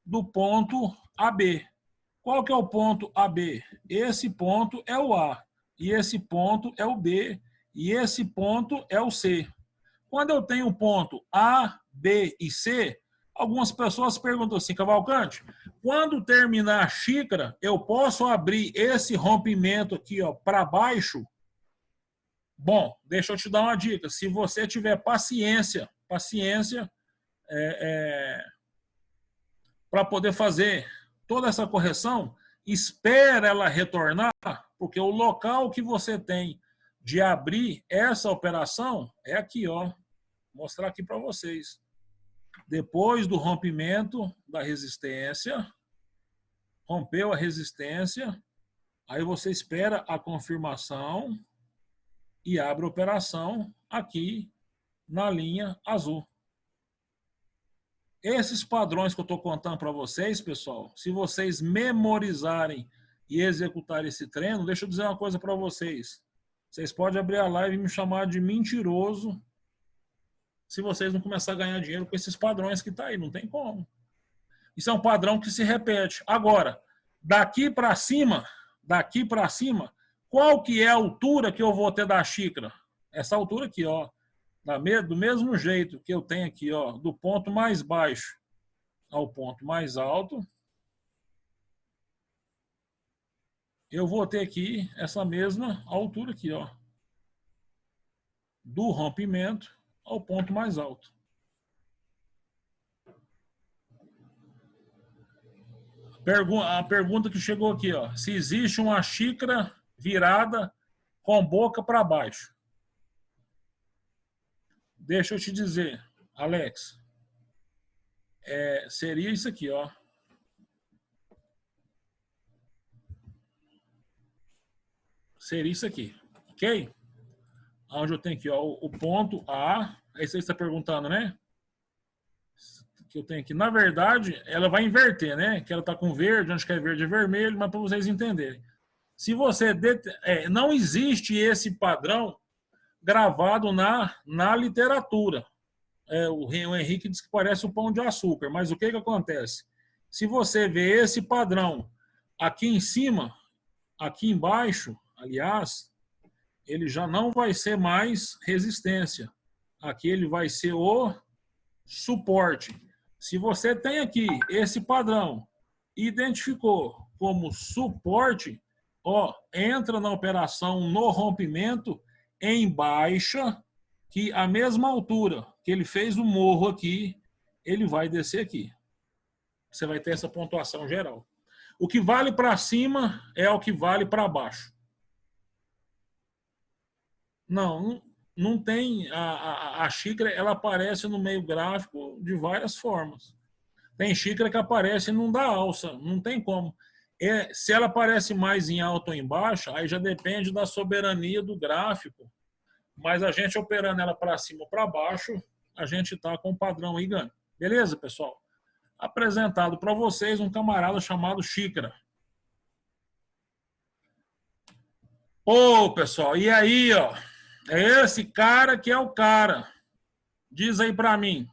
do ponto AB. Qual que é o ponto AB? Esse ponto é o A, e esse ponto é o B, e esse ponto é o C. Quando eu tenho ponto A, B e C, algumas pessoas perguntam assim, Cavalcante, quando terminar a xícara, eu posso abrir esse rompimento aqui, ó, para baixo? Bom, deixa eu te dar uma dica. Se você tiver paciência para poder fazer toda essa correção, espera ela retornar, porque o local que você tem de abrir essa operação é aqui, ó. Vou mostrar aqui para vocês. Depois do rompimento da resistência, rompeu a resistência, aí você espera a confirmação e abre a operação aqui na linha azul. Esses padrões que eu estou contando para vocês, pessoal, se vocês memorizarem e executarem esse treino, deixa eu dizer uma coisa para vocês. Vocês podem abrir a live e me chamar de mentiroso se vocês não começarem a ganhar dinheiro com esses padrões que tá aí. Não tem como. Isso é um padrão que se repete. Agora, daqui para cima, qual que é a altura que eu vou ter da xícara? Essa altura aqui, ó. Do mesmo jeito que eu tenho aqui, ó, do ponto mais baixo ao ponto mais alto, eu vou ter aqui essa mesma altura aqui, ó, do rompimento ao ponto mais alto. A pergunta que chegou aqui, ó, se existe uma xícara virada com boca para baixo. Deixa eu te dizer, Alex, seria isso aqui, ó. Seria isso aqui, ok? Onde eu tenho aqui, ó, o ponto A. Aí você está perguntando, né? Que eu tenho aqui. Na verdade, ela vai inverter, né? Que ela está com verde, onde quer verde é vermelho, mas para vocês entenderem. Se você... não existe esse padrão gravado na literatura. O Henrique diz que parece o pão de açúcar, mas o que acontece? Se você vê esse padrão aqui em cima, aqui embaixo, aliás, ele já não vai ser mais resistência. Aqui ele vai ser o suporte. Se você tem aqui esse padrão, identificou como suporte, ó, entra na operação no rompimento em baixa, que a mesma altura que ele fez o morro aqui, ele vai descer aqui. Você vai ter essa pontuação geral. O que vale para cima é o que vale para baixo. Não tem... A xícara, ela aparece no meio gráfico de várias formas. Tem xícara que aparece e não dá alça, não tem como. Se ela aparece mais em alta ou em baixa, aí já depende da soberania do gráfico. Mas a gente operando ela para cima ou para baixo, a gente está com um padrão aí ganho. Beleza, pessoal? Apresentado para vocês um camarada chamado Xícara. Ô, pessoal, e aí, ó? É esse cara que é o cara. Diz aí para mim.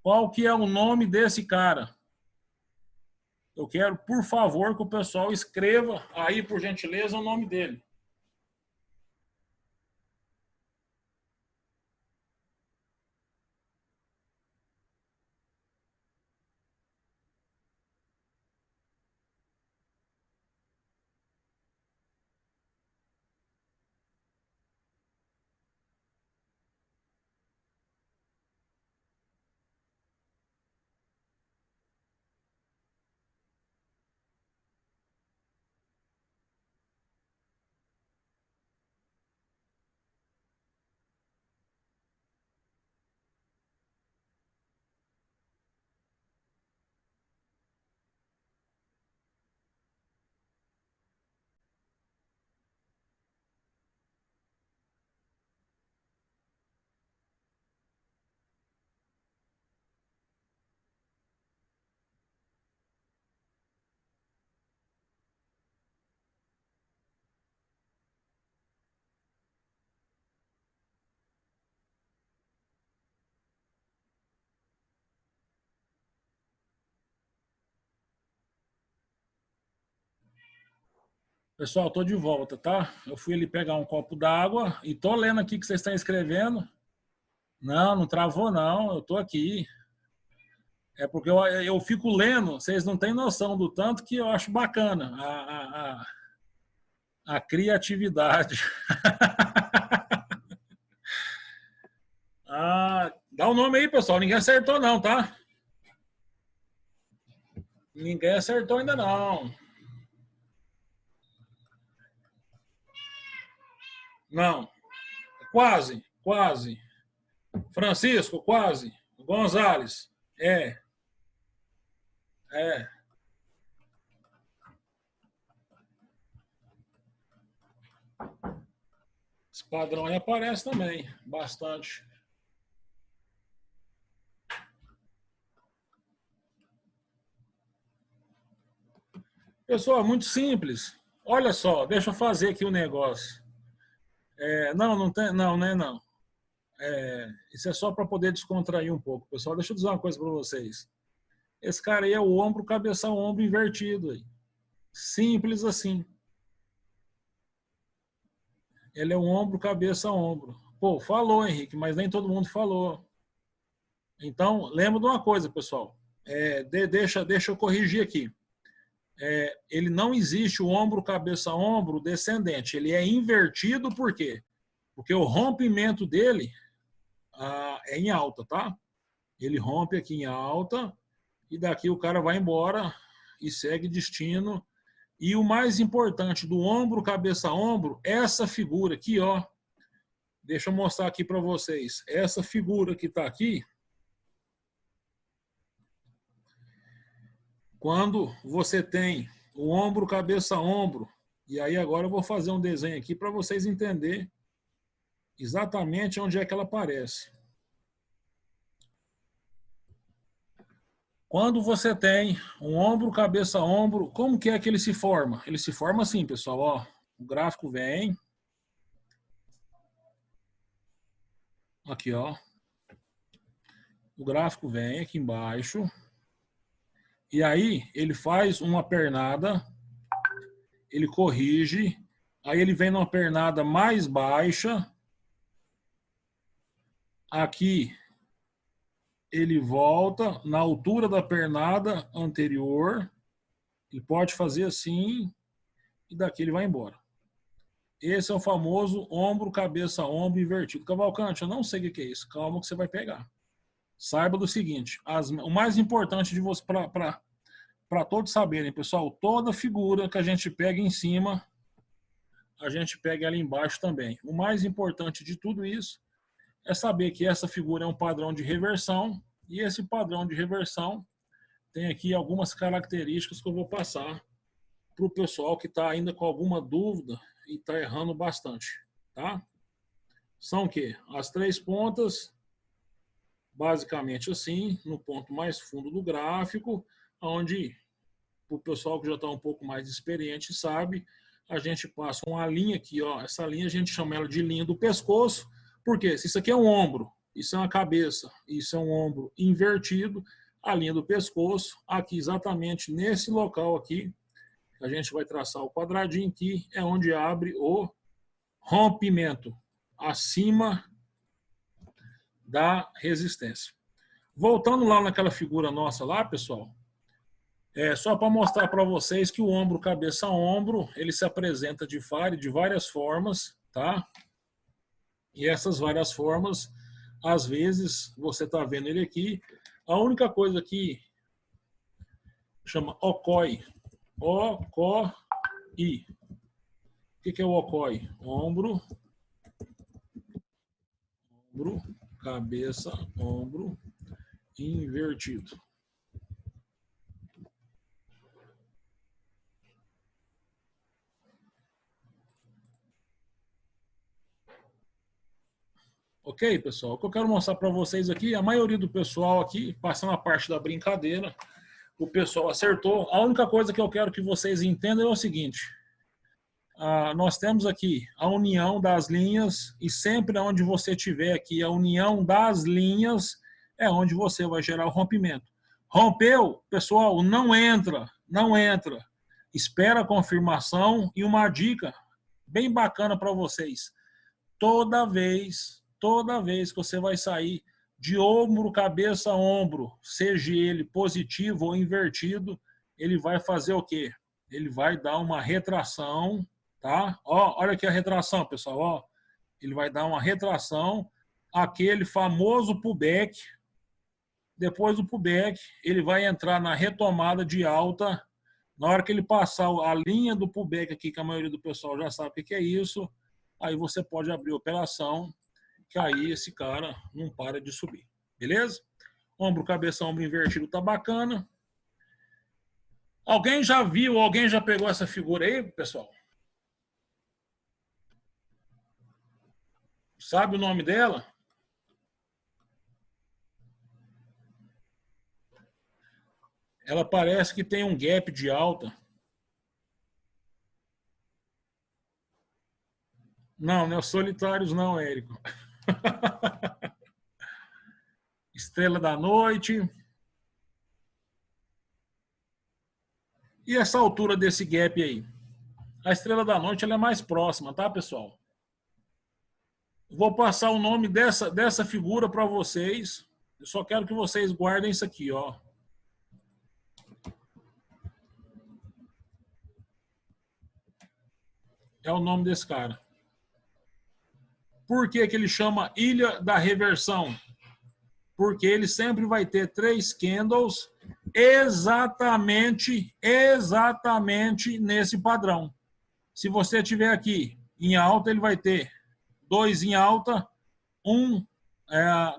Qual que é o nome desse cara? Eu quero, por favor, que o pessoal escreva aí, por gentileza, o nome dele. Pessoal, estou de volta, tá? Eu fui ali pegar um copo d'água e tô lendo aqui que vocês estão escrevendo. Não travou não, eu tô aqui. É porque eu fico lendo, vocês não têm noção do tanto que eu acho bacana A criatividade. Dá o nome aí, pessoal. Ninguém acertou não, tá? Ninguém acertou ainda não. Não. Quase, quase. Francisco, quase. Gonzales. É. Esse padrão aí aparece também, bastante. Pessoal, é muito simples. Olha só, deixa eu fazer aqui um negócio. Não tem, não, né? Não. Isso é só para poder descontrair um pouco, pessoal. Deixa eu dizer uma coisa para vocês. Esse cara aí é o ombro, cabeça, ombro invertido aí. Simples assim. Ele é o ombro, cabeça, ombro. Pô, falou, Henrique, mas nem todo mundo falou. Então, lembra de uma coisa, pessoal. Deixa eu corrigir aqui. Ele não existe o ombro, cabeça, ombro descendente. Ele é invertido por quê? Porque o rompimento dele é em alta, tá? Ele rompe aqui em alta e daqui o cara vai embora e segue destino. E o mais importante do ombro, cabeça, ombro, essa figura aqui, ó. Deixa eu mostrar aqui para vocês. Essa figura que está aqui, quando você tem o ombro, cabeça, ombro, e aí agora eu vou fazer um desenho aqui para vocês entenderem exatamente onde é que ela aparece. Quando você tem um ombro, cabeça, ombro, como que é que ele se forma? Ele se forma assim, pessoal, ó. O gráfico vem. Aqui, ó. O gráfico vem aqui embaixo. E aí, ele faz uma pernada. Ele corrige. Aí ele vem numa pernada mais baixa. Aqui, ele volta na altura da pernada anterior. Ele pode fazer assim. E daqui ele vai embora. Esse é o famoso ombro, cabeça, ombro invertido. Cavalcante, eu não sei o que é isso. Calma que você vai pegar. Saiba do seguinte, o mais importante de você, para todos saberem, pessoal, toda figura que a gente pega em cima, a gente pega ela embaixo também. O mais importante de tudo isso é saber que essa figura é um padrão de reversão e esse padrão de reversão tem aqui algumas características que eu vou passar para o pessoal que está ainda com alguma dúvida e está errando bastante, tá? São o quê? As três pontas, basicamente assim, no ponto mais fundo do gráfico, onde o pessoal que já está um pouco mais experiente sabe, a gente passa uma linha aqui, ó, essa linha a gente chama ela de linha do pescoço, porque se isso aqui é um ombro, isso é uma cabeça, isso é um ombro invertido, a linha do pescoço, aqui exatamente nesse local aqui, a gente vai traçar o quadradinho aqui, é onde abre o rompimento, acima da resistência. Voltando lá naquela figura nossa lá, pessoal, só para mostrar para vocês que o ombro, cabeça, ombro, ele se apresenta de várias formas, tá? E essas várias formas, às vezes, você está vendo ele aqui, a única coisa que chama ocói. O-co-i. O que é o ocói? Ombro, cabeça, ombro, invertido. Ok, pessoal? O que eu quero mostrar para vocês aqui, a maioria do pessoal aqui, passando a parte da brincadeira, o pessoal acertou. A única coisa que eu quero que vocês entendam é o seguinte. Nós temos aqui a união das linhas e sempre onde você tiver aqui a união das linhas é onde você vai gerar o rompimento. Rompeu, pessoal, não entra. Espera a confirmação e uma dica bem bacana para vocês. Toda vez que você vai sair de ombro, cabeça, ombro, seja ele positivo ou invertido, ele vai fazer o quê? Ele vai dar uma retração, tá? Ó, olha aqui a retração, pessoal, ó. Ele vai dar uma retração, aquele famoso pullback. Depois do pullback, ele vai entrar na retomada de alta. Na hora que ele passar a linha do pullback aqui, que a maioria do pessoal já sabe o que é isso, aí você pode abrir a operação, que aí esse cara não para de subir. Beleza? Ombro, cabeça, ombro invertido tá bacana. Alguém já viu, alguém já pegou essa figura aí, pessoal? Sabe o nome dela? Ela parece que tem um gap de alta. Não, não é solitários não, Érico. Estrela da noite. E essa altura desse gap aí? A estrela da noite ela é mais próxima, tá, pessoal? Vou passar o nome dessa figura para vocês. Eu só quero que vocês guardem isso aqui, ó. É o nome desse cara. Por que que ele chama Ilha da Reversão? Porque ele sempre vai ter 3 candles exatamente nesse padrão. Se você tiver aqui em alta, ele vai ter 2 em alta, 1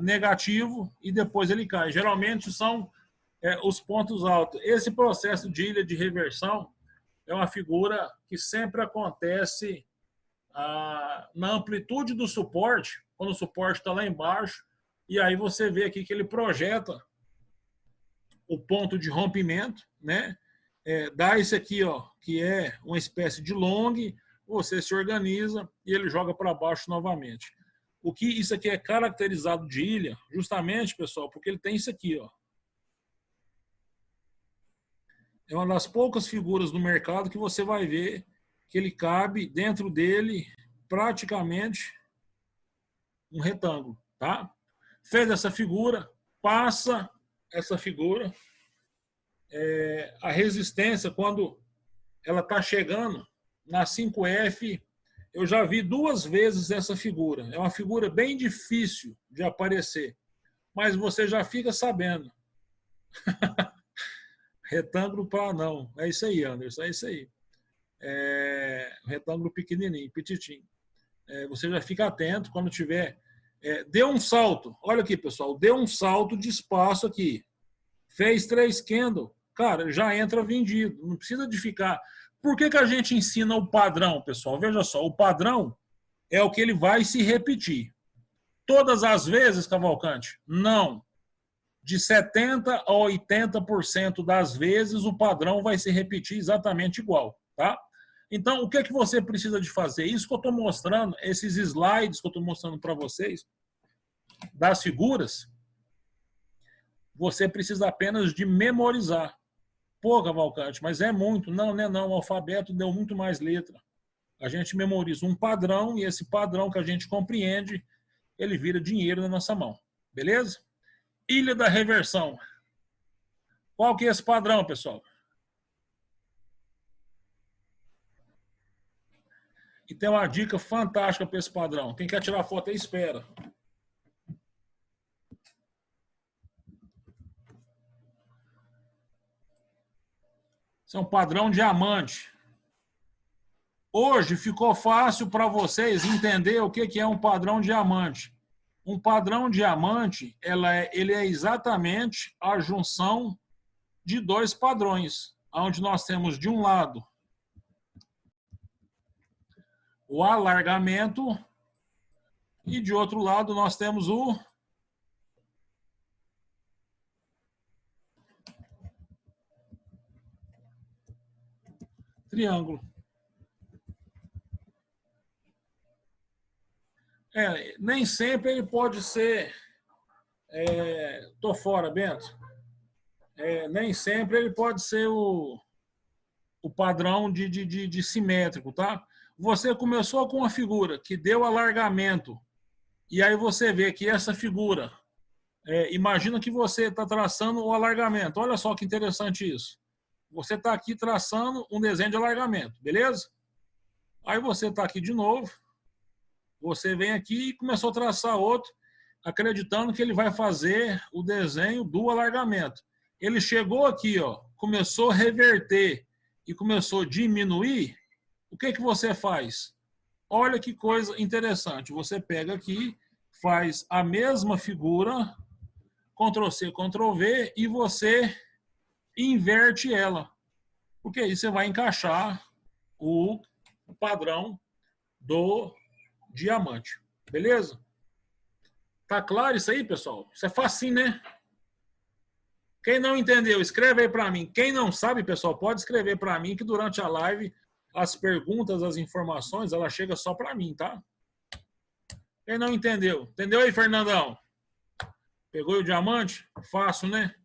negativo e depois ele cai. Geralmente são os pontos altos. Esse processo de ilha de reversão é uma figura que sempre acontece na amplitude do suporte, quando o suporte está lá embaixo, e aí você vê aqui que ele projeta o ponto de rompimento, né? Dá esse aqui, ó, que é uma espécie de long, você se organiza e ele joga para baixo novamente. O que isso aqui é caracterizado de ilha, justamente, pessoal, porque ele tem isso aqui, ó. É uma das poucas figuras no mercado que você vai ver que ele cabe dentro dele praticamente um retângulo, tá? Fez essa figura, passa essa figura, a resistência quando ela está chegando na 5F, eu já vi 2 vezes essa figura. É uma figura bem difícil de aparecer, mas você já fica sabendo. Retângulo para não. É isso aí, Anderson, é isso aí. Retângulo pequenininho, petitinho. Você já fica atento quando tiver... deu um salto. Olha aqui, pessoal. Deu um salto de espaço aqui. Fez 3 candle. Cara, já entra vendido. Não precisa de ficar... Por que que a gente ensina o padrão, pessoal? Veja só. O padrão é o que ele vai se repetir. Todas as vezes, Cavalcante? Não. De 70% a 80% das vezes, o padrão vai se repetir exatamente igual, tá? Então, o que é que você precisa de fazer? Isso que eu estou mostrando, esses slides que eu estou mostrando para vocês, das figuras, você precisa apenas de memorizar. Pô, Cavalcante, mas é muito. Não, não é não. O alfabeto deu muito mais letra. A gente memoriza um padrão e esse padrão que a gente compreende, ele vira dinheiro na nossa mão. Beleza? Ilha da reversão. Qual que é esse padrão, pessoal? E tem uma dica fantástica para esse padrão. Quem quer tirar foto aí, espera. Esse é um padrão diamante. Hoje ficou fácil para vocês entender o que é um padrão diamante. Um padrão diamante, ele é exatamente a junção de 2 padrões, onde nós temos de um lado o alargamento e de outro lado nós temos o triângulo. Nem sempre ele pode ser... Tô fora, Bento. Nem sempre ele pode ser o padrão de simétrico, tá? Você começou com uma figura que deu alargamento e aí você vê que essa figura, imagina que você está traçando o alargamento. Olha só que interessante isso. Você está aqui traçando um desenho de alargamento, beleza? Aí você está aqui de novo, você vem aqui e começou a traçar outro, acreditando que ele vai fazer o desenho do alargamento. Ele chegou aqui, ó, começou a reverter e começou a diminuir. O que você faz? Olha que coisa interessante. Você pega aqui, faz a mesma figura, Ctrl+C, Ctrl+V, e você inverte ela. Porque aí você vai encaixar o padrão do diamante. Beleza? Tá claro isso aí, pessoal? Isso é facinho, né? Quem não entendeu, escreve aí para mim. Quem não sabe, pessoal, pode escrever para mim que durante a live as perguntas, as informações, ela chega só para mim, tá? Quem não entendeu? Entendeu aí, Fernandão? Pegou o diamante? Fácil, né?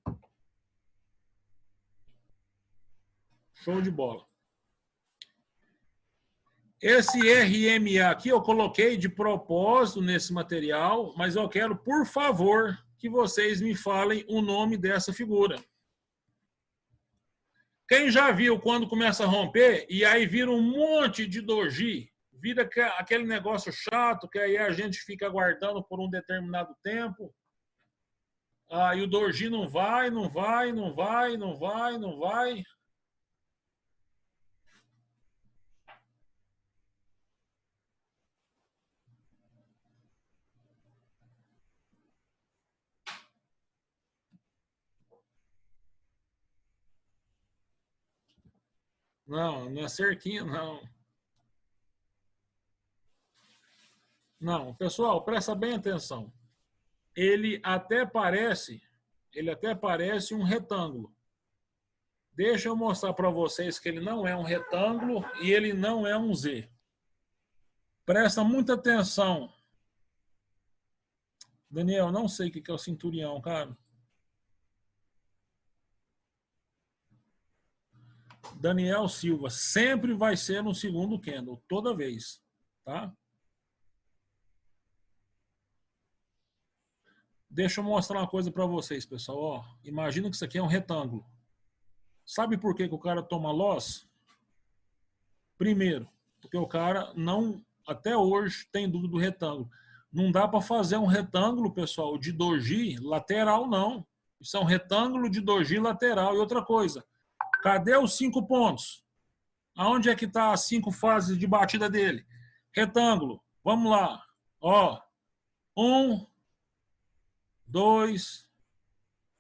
Show de bola. Esse RMA aqui eu coloquei de propósito nesse material, mas eu quero, por favor, que vocês me falem o nome dessa figura. Quem já viu quando começa a romper e aí vira um monte de doji, vira aquele negócio chato que aí a gente fica aguardando por um determinado tempo, e o doji não vai, não vai, não vai, não vai, não vai. Não, não é cerquinho, não. Não, pessoal, presta bem atenção. Ele até parece um retângulo. Deixa eu mostrar para vocês que ele não é um retângulo e ele não é um Z. Presta muita atenção. Daniel, não sei o que é o centurião, cara. Daniel Silva, sempre vai ser no segundo candle, toda vez, tá? Deixa eu mostrar uma coisa para vocês, pessoal. Ó, imagina que isso aqui é um retângulo. Sabe por que o cara toma loss? Primeiro, porque o cara não, até hoje, tem dúvida do retângulo. Não dá para fazer um retângulo, pessoal, de doji lateral, não. Isso é um retângulo de doji lateral. E outra coisa, cadê os 5 pontos? Aonde é que está as 5 fases de batida dele? Retângulo. Vamos lá. Ó, 1, 2,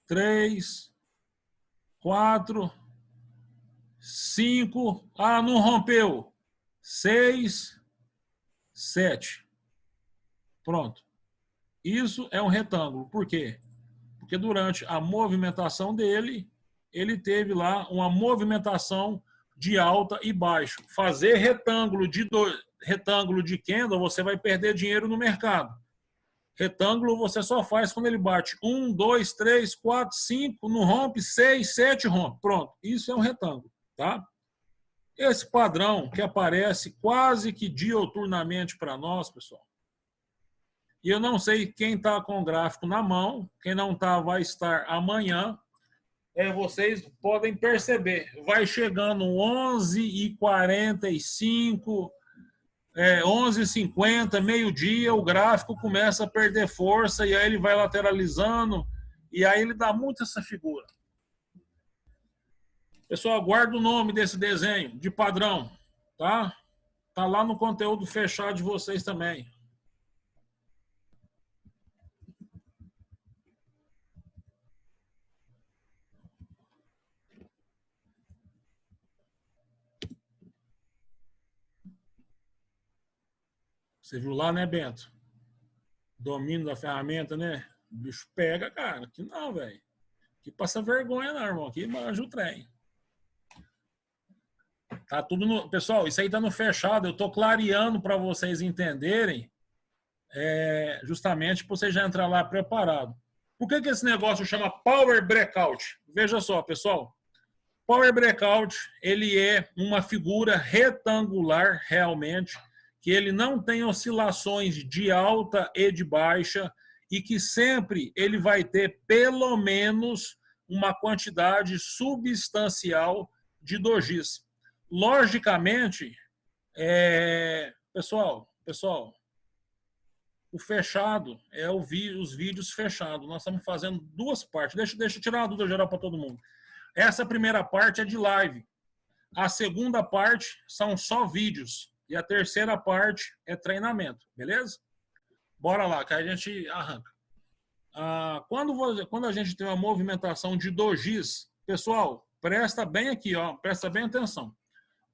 3, 4, 5. Ah, não rompeu. 6, 7. Pronto. Isso é um retângulo. Por quê? Porque durante a movimentação dele, ele teve lá uma movimentação de alta e baixo. Fazer retângulo de candle, você vai perder dinheiro no mercado. Retângulo você só faz quando ele bate 1, 2, 3, 4, 5, não rompe, 6, 7 rompe. Pronto, isso é um retângulo, tá? Esse padrão que aparece quase que dioturnamente para nós, pessoal. E eu não sei quem está com o gráfico na mão, quem não está vai estar amanhã. Vocês podem perceber, vai chegando 11h45, 11h50, meio-dia, o gráfico começa a perder força e aí ele vai lateralizando e aí ele dá muito essa figura. Pessoal, guarda o nome desse desenho de padrão, tá? Tá lá no conteúdo fechado de vocês também. Você viu lá, né, Bento? Domínio da ferramenta, né? O bicho pega, cara. Aqui não, velho. Aqui passa vergonha, não, irmão. Aqui manja o trem. Tá tudo no... Pessoal, isso aí tá no fechado. Eu tô clareando para vocês entenderem, justamente para você já entrar lá preparado. Por que esse negócio chama Power Breakout? Veja só, pessoal. Power Breakout, ele é uma figura retangular, realmente, que ele não tem oscilações de alta e de baixa e que sempre ele vai ter pelo menos uma quantidade substancial de dojis. Logicamente, Pessoal, o fechado é os vídeos fechados. Nós estamos fazendo duas partes. Deixa eu tirar uma dúvida geral para todo mundo. Essa primeira parte é de live. A segunda parte são só vídeos. E a terceira parte é treinamento. Beleza? Bora lá, que a gente arranca. Quando a gente tem uma movimentação de dojis, pessoal, presta bem aqui, ó, presta bem atenção.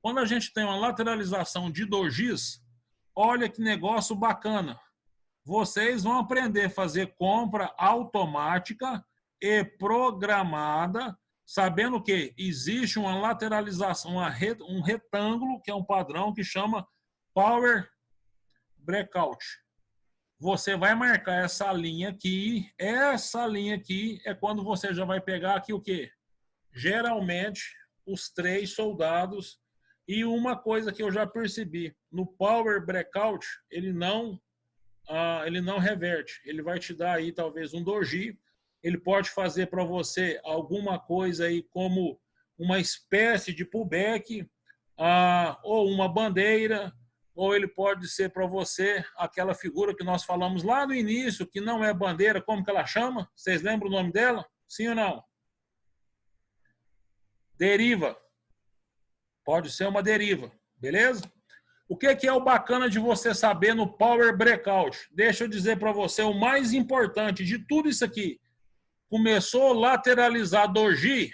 Quando a gente tem uma lateralização de dojis, olha que negócio bacana. Vocês vão aprender a fazer compra automática e programada, sabendo que existe uma lateralização, um retângulo, que é um padrão que chama Power Breakout. Você vai marcar essa linha aqui é quando você já vai pegar aqui o quê? Geralmente, os 3 soldados. E uma coisa que eu já percebi, no Power Breakout, ele não reverte. Ele vai te dar aí talvez um doji. Ele pode fazer para você alguma coisa aí como uma espécie de pullback, ou uma bandeira, ou ele pode ser para você aquela figura que nós falamos lá no início, que não é bandeira, como que ela chama? Vocês lembram o nome dela? Sim ou não? Deriva. Pode ser uma deriva, beleza? O que é o bacana de você saber no Power Breakout? Deixa eu dizer para você o mais importante de tudo isso aqui. Começou a lateralizar doji,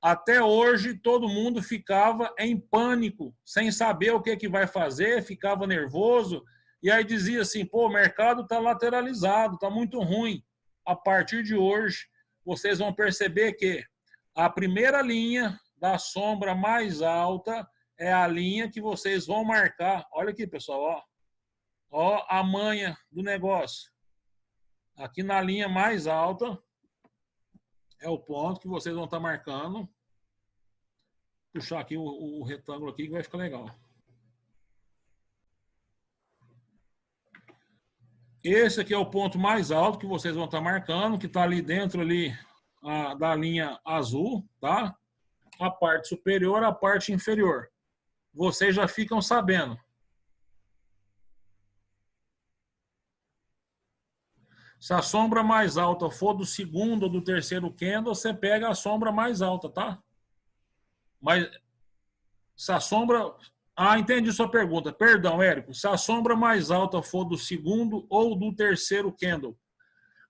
até hoje todo mundo ficava em pânico, sem saber o que vai fazer, ficava nervoso, e aí dizia assim, pô, o mercado está lateralizado, está muito ruim. A partir de hoje, vocês vão perceber que a primeira linha da sombra mais alta é a linha que vocês vão marcar. Olha aqui, pessoal, ó a manha do negócio. Aqui na linha mais alta é o ponto que vocês vão estar marcando. Vou puxar aqui o retângulo aqui que vai ficar legal. Esse aqui é o ponto mais alto que vocês vão estar marcando, que está ali dentro ali, da linha azul, tá? A parte superior, a parte inferior. Vocês já ficam sabendo. Se a sombra mais alta for do segundo ou do terceiro candle, você pega a sombra mais alta, tá? Mas se a sombra... entendi sua pergunta. Perdão, Érico. Se a sombra mais alta for do segundo ou do terceiro candle,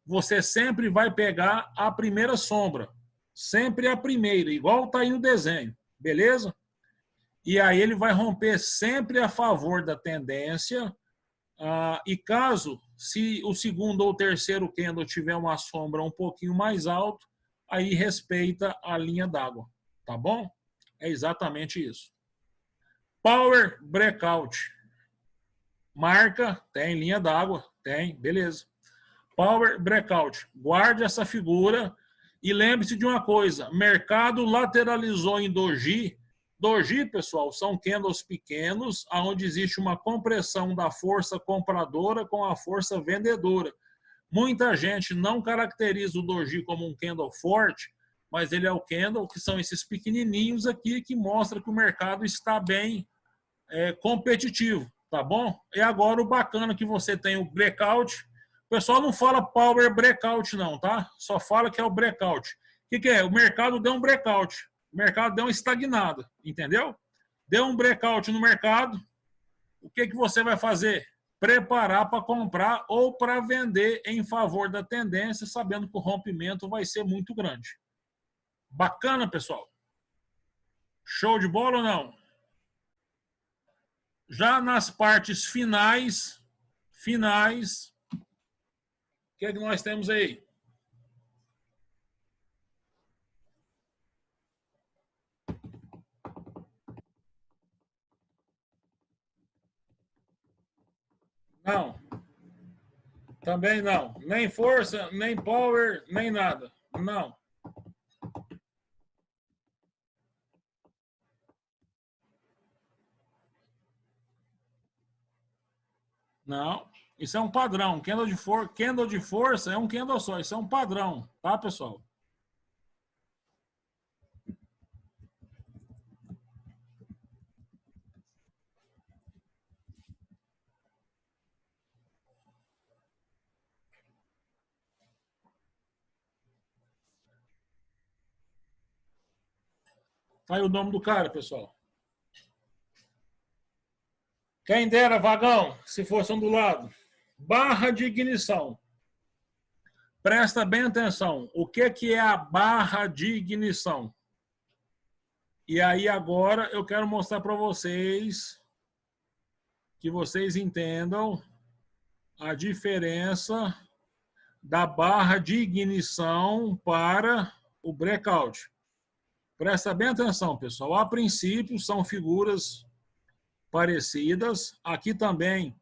você sempre vai pegar a primeira sombra. Sempre a primeira, igual tá aí no desenho. Beleza? E aí ele vai romper sempre a favor da tendência. E caso, se o segundo ou terceiro candle tiver uma sombra um pouquinho mais alto, aí respeita a linha d'água. Tá bom? É exatamente isso. Power Breakout. Marca, tem linha d'água, tem, beleza. Power Breakout. Guarde essa figura e lembre-se de uma coisa, mercado lateralizou em doji. Doji, pessoal, são candles pequenos, onde existe uma compressão da força compradora com a força vendedora. Muita gente não caracteriza o doji como um candle forte, mas ele é o candle, que são esses pequenininhos aqui, que mostra que o mercado está bem competitivo, tá bom? E agora o bacana que você tem o breakout. O pessoal não fala power breakout não, tá? Só fala que é o breakout. O que é? O mercado deu um breakout. O mercado deu uma estagnada, entendeu? Deu um breakout no mercado. O que você vai fazer? Preparar para comprar ou para vender em favor da tendência, sabendo que o rompimento vai ser muito grande. Bacana, pessoal? Show de bola ou não? Já nas partes finais, o que nós temos aí? Não. Também não. Nem força, nem power, nem nada. Não. Não. Isso é um padrão. Candle de força é um candle só. Isso é um padrão. Tá, pessoal? Tá aí o nome do cara, pessoal. Quem dera, vagão, se fosse um do lado. Barra de ignição. Presta bem atenção. O que é a barra de ignição? E aí agora eu quero mostrar para vocês que vocês entendam a diferença da barra de ignição para o breakout. Presta bem atenção, pessoal. A princípio são figuras parecidas. Aqui também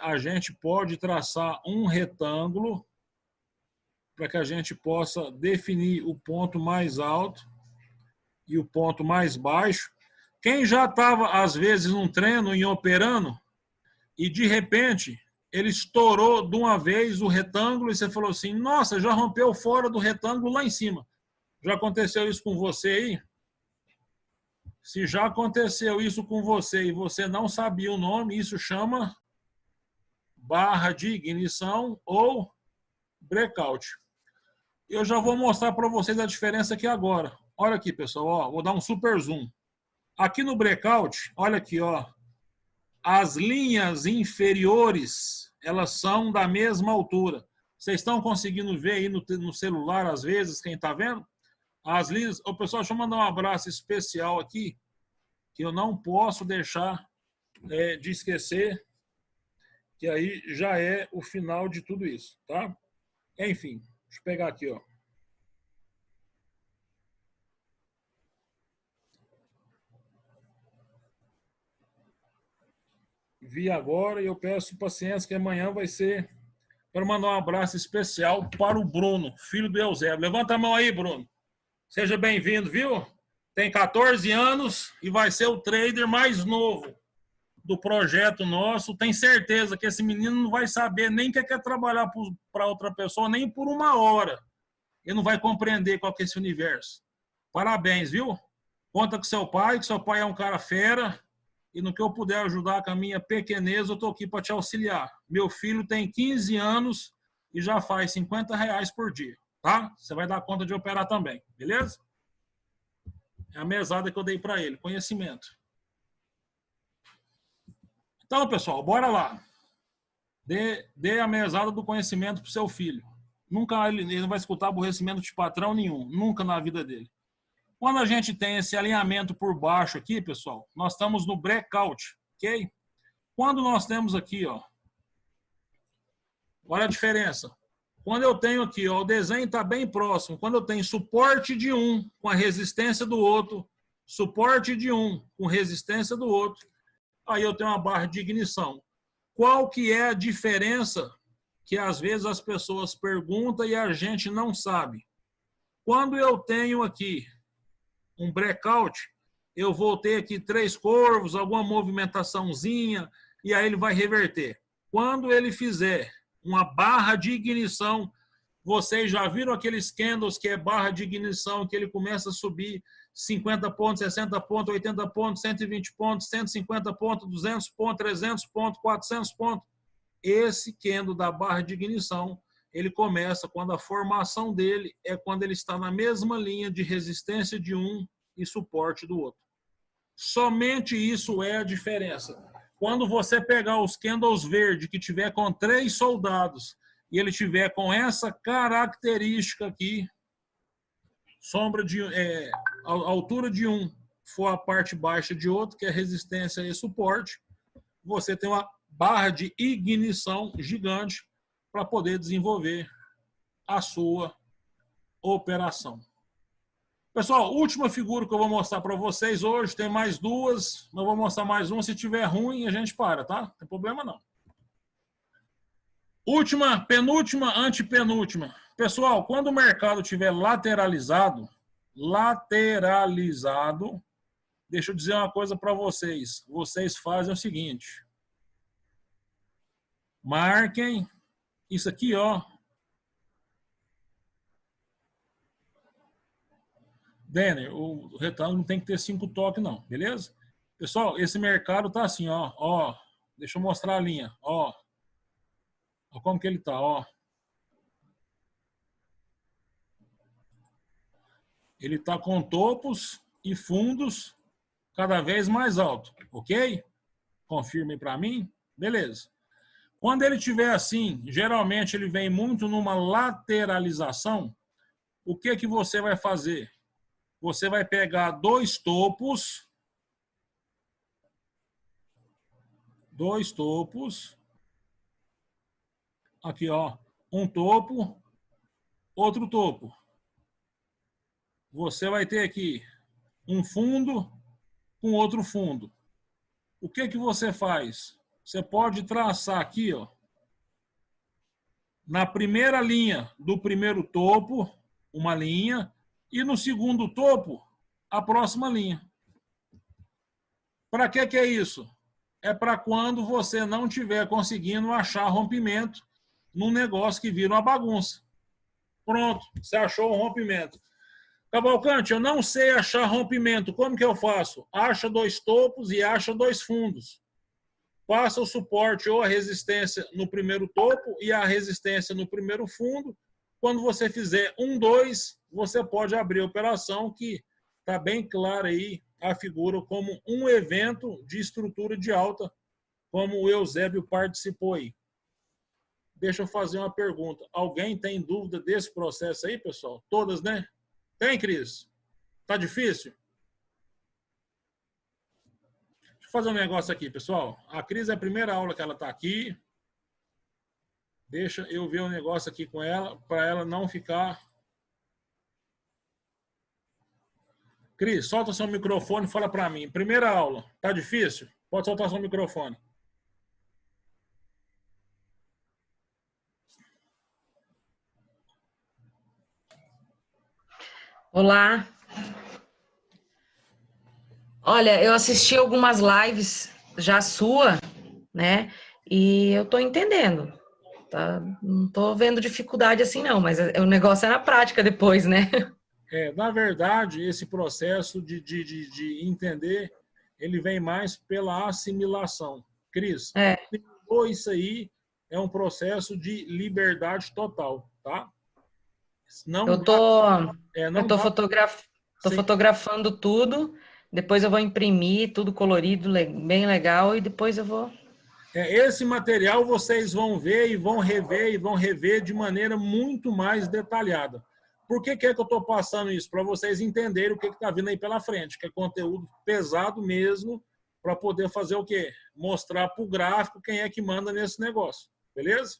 a gente pode traçar um retângulo para que a gente possa definir o ponto mais alto e o ponto mais baixo. Quem já estava, às vezes, num treino e operando, e de repente ele estourou de uma vez o retângulo e você falou assim, nossa, já rompeu fora do retângulo lá em cima. Já aconteceu isso com você aí? Se já aconteceu isso com você e você não sabia o nome, isso chama barra de ignição ou breakout. Eu já vou mostrar para vocês a diferença aqui agora. Olha aqui, pessoal, ó, vou dar um super zoom. Aqui no breakout, olha aqui, ó, as linhas inferiores, elas são da mesma altura. Vocês estão conseguindo ver aí no celular, às vezes, quem está vendo? As linhas... Ô, pessoal, deixa eu mandar um abraço especial aqui, que eu não posso deixar de esquecer, que aí já é o final de tudo isso, tá? Enfim, deixa eu pegar aqui, ó. Vi agora e eu peço paciência que amanhã vai ser... Quero mandar um abraço especial para o Bruno, filho do Eusébio. Levanta a mão aí, Bruno. Seja bem-vindo, viu? Tem 14 anos e vai ser o trader mais novo do projeto nosso. Tenho certeza que esse menino não vai saber nem que quer trabalhar para outra pessoa, nem por uma hora. Ele não vai compreender qual que é esse universo. Parabéns, viu? Conta com seu pai, que seu pai é um cara fera. E no que eu puder ajudar com a minha pequenez, eu estou aqui para te auxiliar. Meu filho tem 15 anos e já faz R$50 por dia, tá? Você vai dar conta de operar também, beleza? É a mesada que eu dei para ele, conhecimento. Então, pessoal, bora lá. Dê a mesada do conhecimento para o seu filho. Nunca ele não vai escutar aborrecimento de patrão nenhum, nunca na vida dele. Quando a gente tem esse alinhamento por baixo aqui, pessoal, nós estamos no breakout, ok? Quando nós temos aqui, ó, olha a diferença. Quando eu tenho aqui, ó, o desenho está bem próximo. Quando eu tenho suporte de um com a resistência do outro, suporte de um com resistência do outro, aí eu tenho uma barra de ignição. Qual que é a diferença que às vezes as pessoas perguntam e a gente não sabe? Quando eu tenho aqui um breakout, eu vou ter aqui 3 corvos, alguma movimentaçãozinha, e aí ele vai reverter. Quando ele fizer uma barra de ignição, vocês já viram aqueles candles que é barra de ignição, que ele começa a subir 50 pontos, 60 pontos, 80 pontos, 120 pontos, 150 pontos, 200 pontos, 300 pontos, 400 pontos. Esse candle da barra de ignição, ele começa quando a formação dele é quando ele está na mesma linha de resistência de um e suporte do outro. Somente isso é a diferença. Quando você pegar os candles verdes que tiver com 3 soldados e ele tiver com essa característica aqui, sombra de a altura de um for a parte baixa de outro, que é resistência e suporte, você tem uma barra de ignição gigante para poder desenvolver a sua operação. Pessoal, última figura que eu vou mostrar para vocês hoje, tem mais 2, mas vou mostrar mais uma, se tiver ruim a gente para, tá? Não tem problema não. Última, penúltima, antepenúltima. Pessoal, quando o mercado estiver lateralizado, deixa eu dizer uma coisa para vocês. Vocês fazem o seguinte. Marquem isso aqui, ó. Denner, o retângulo não tem que ter 5 toques, não, beleza? Pessoal, esse mercado tá assim, ó. Ó, deixa eu mostrar a linha, ó. Ó como que ele tá, ó. Ele tá com topos e fundos cada vez mais alto, ok? Confirme para mim. Beleza. Quando ele tiver assim, geralmente ele vem muito numa lateralização. O que que você vai fazer? Você vai pegar dois topos, aqui ó, um topo, outro topo. Você vai ter aqui um fundo com outro fundo. O que que você faz? Você pode traçar aqui, ó, na primeira linha do primeiro topo, uma linha, e no segundo topo, a próxima linha. Para que é isso? É para quando você não estiver conseguindo achar rompimento num negócio que vira uma bagunça. Pronto, você achou um rompimento. Cavalcante, eu não sei achar rompimento. Como que eu faço? Acha dois topos e acha dois fundos. Passa o suporte ou a resistência no primeiro topo e a resistência no primeiro fundo. Quando você fizer 1, 2, você pode abrir a operação, que está bem clara aí a figura como um evento de estrutura de alta, como o Eusébio participou aí. Deixa eu fazer uma pergunta. Alguém tem dúvida desse processo aí, pessoal? Todas, né? Tem, Cris? Tá difícil? Deixa eu fazer um negócio aqui, pessoal. A Cris é a primeira aula que ela está aqui. Deixa eu ver um negócio aqui com ela, para ela não ficar... Cris, solta seu microfone e fala para mim. Primeira aula, tá difícil? Pode soltar seu microfone. Olá. Olha, eu assisti algumas lives já sua, né? E eu tô entendendo. Tá? Não tô vendo dificuldade assim, não, mas o negócio é na prática depois, né? Na verdade, esse processo de entender, ele vem mais pela assimilação. Cris, isso aí é um processo de liberdade total, tá? Não eu tô fotografando tudo, depois eu vou imprimir tudo colorido, bem legal, e depois eu vou... Esse material vocês vão ver e vão rever de maneira muito mais detalhada. Por que é que eu estou passando isso? Para vocês entenderem o que está vindo aí pela frente, que é conteúdo pesado mesmo, para poder fazer o quê? Mostrar para o gráfico quem é que manda nesse negócio. Beleza?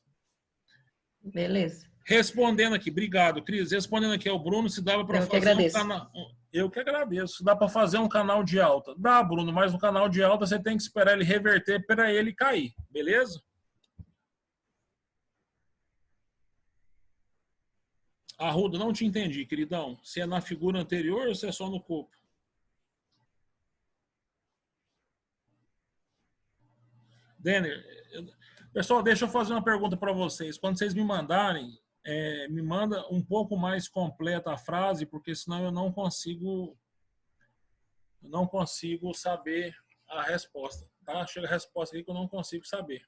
Beleza. Respondendo aqui, obrigado, Cris. Respondendo aqui ao Bruno, se dava para fazer um canal. Eu que agradeço. Se dá para fazer um canal de alta. Dá, Bruno, mas no canal de alta você tem que esperar ele reverter para ele cair. Beleza? Arruda, não te entendi, queridão. Se é na figura anterior ou se é só no corpo? Denner, pessoal, deixa eu fazer uma pergunta para vocês. Quando vocês me mandarem, me manda um pouco mais completa a frase, porque senão eu não consigo saber a resposta, tá? Chega a resposta aqui que eu não consigo saber.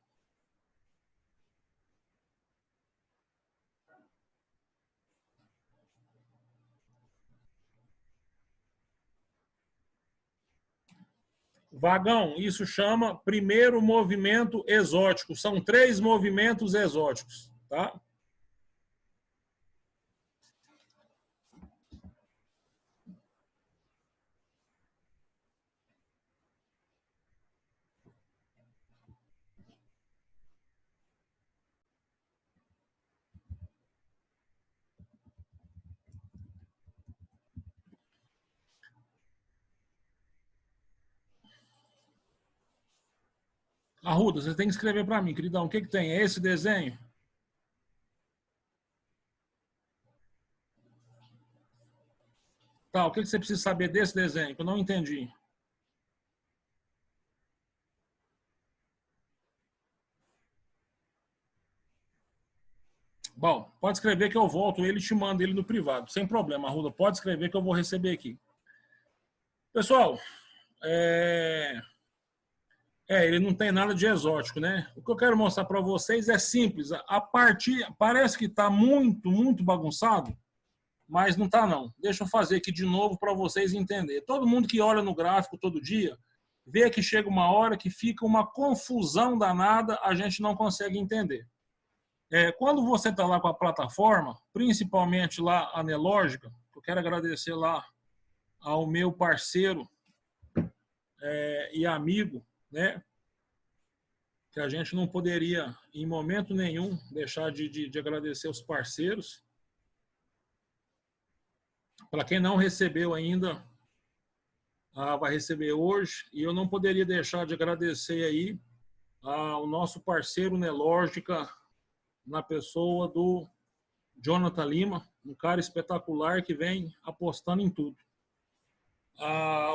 Vagão, isso chama primeiro movimento exótico. São 3 movimentos exóticos, tá? Arruda, você tem que escrever para mim, queridão. O que tem? É esse desenho? Tá, o que você precisa saber desse desenho? Que eu não entendi. Bom, pode escrever que eu volto ele e te mando ele no privado. Sem problema, Arruda. Pode escrever que eu vou receber aqui. Pessoal, ele não tem nada de exótico, né? O que eu quero mostrar para vocês é simples. Parece que está muito, muito bagunçado. mas não está não. Deixa eu fazer aqui de novo para vocês entenderem. Todo mundo que olha no gráfico todo dia, vê que chega uma hora que fica uma confusão danada, a gente não consegue entender. Quando você está lá com a plataforma, principalmente lá a Nelógica, eu quero agradecer lá ao meu parceiro e amigo, né? Que a gente não poderia, em momento nenhum, deixar de agradecer os parceiros. Para quem não recebeu ainda, vai receber hoje. E eu não poderia deixar de agradecer aí ao nosso parceiro Nelógica, na pessoa do Jonathan Lima, um cara espetacular que vem apostando em tudo.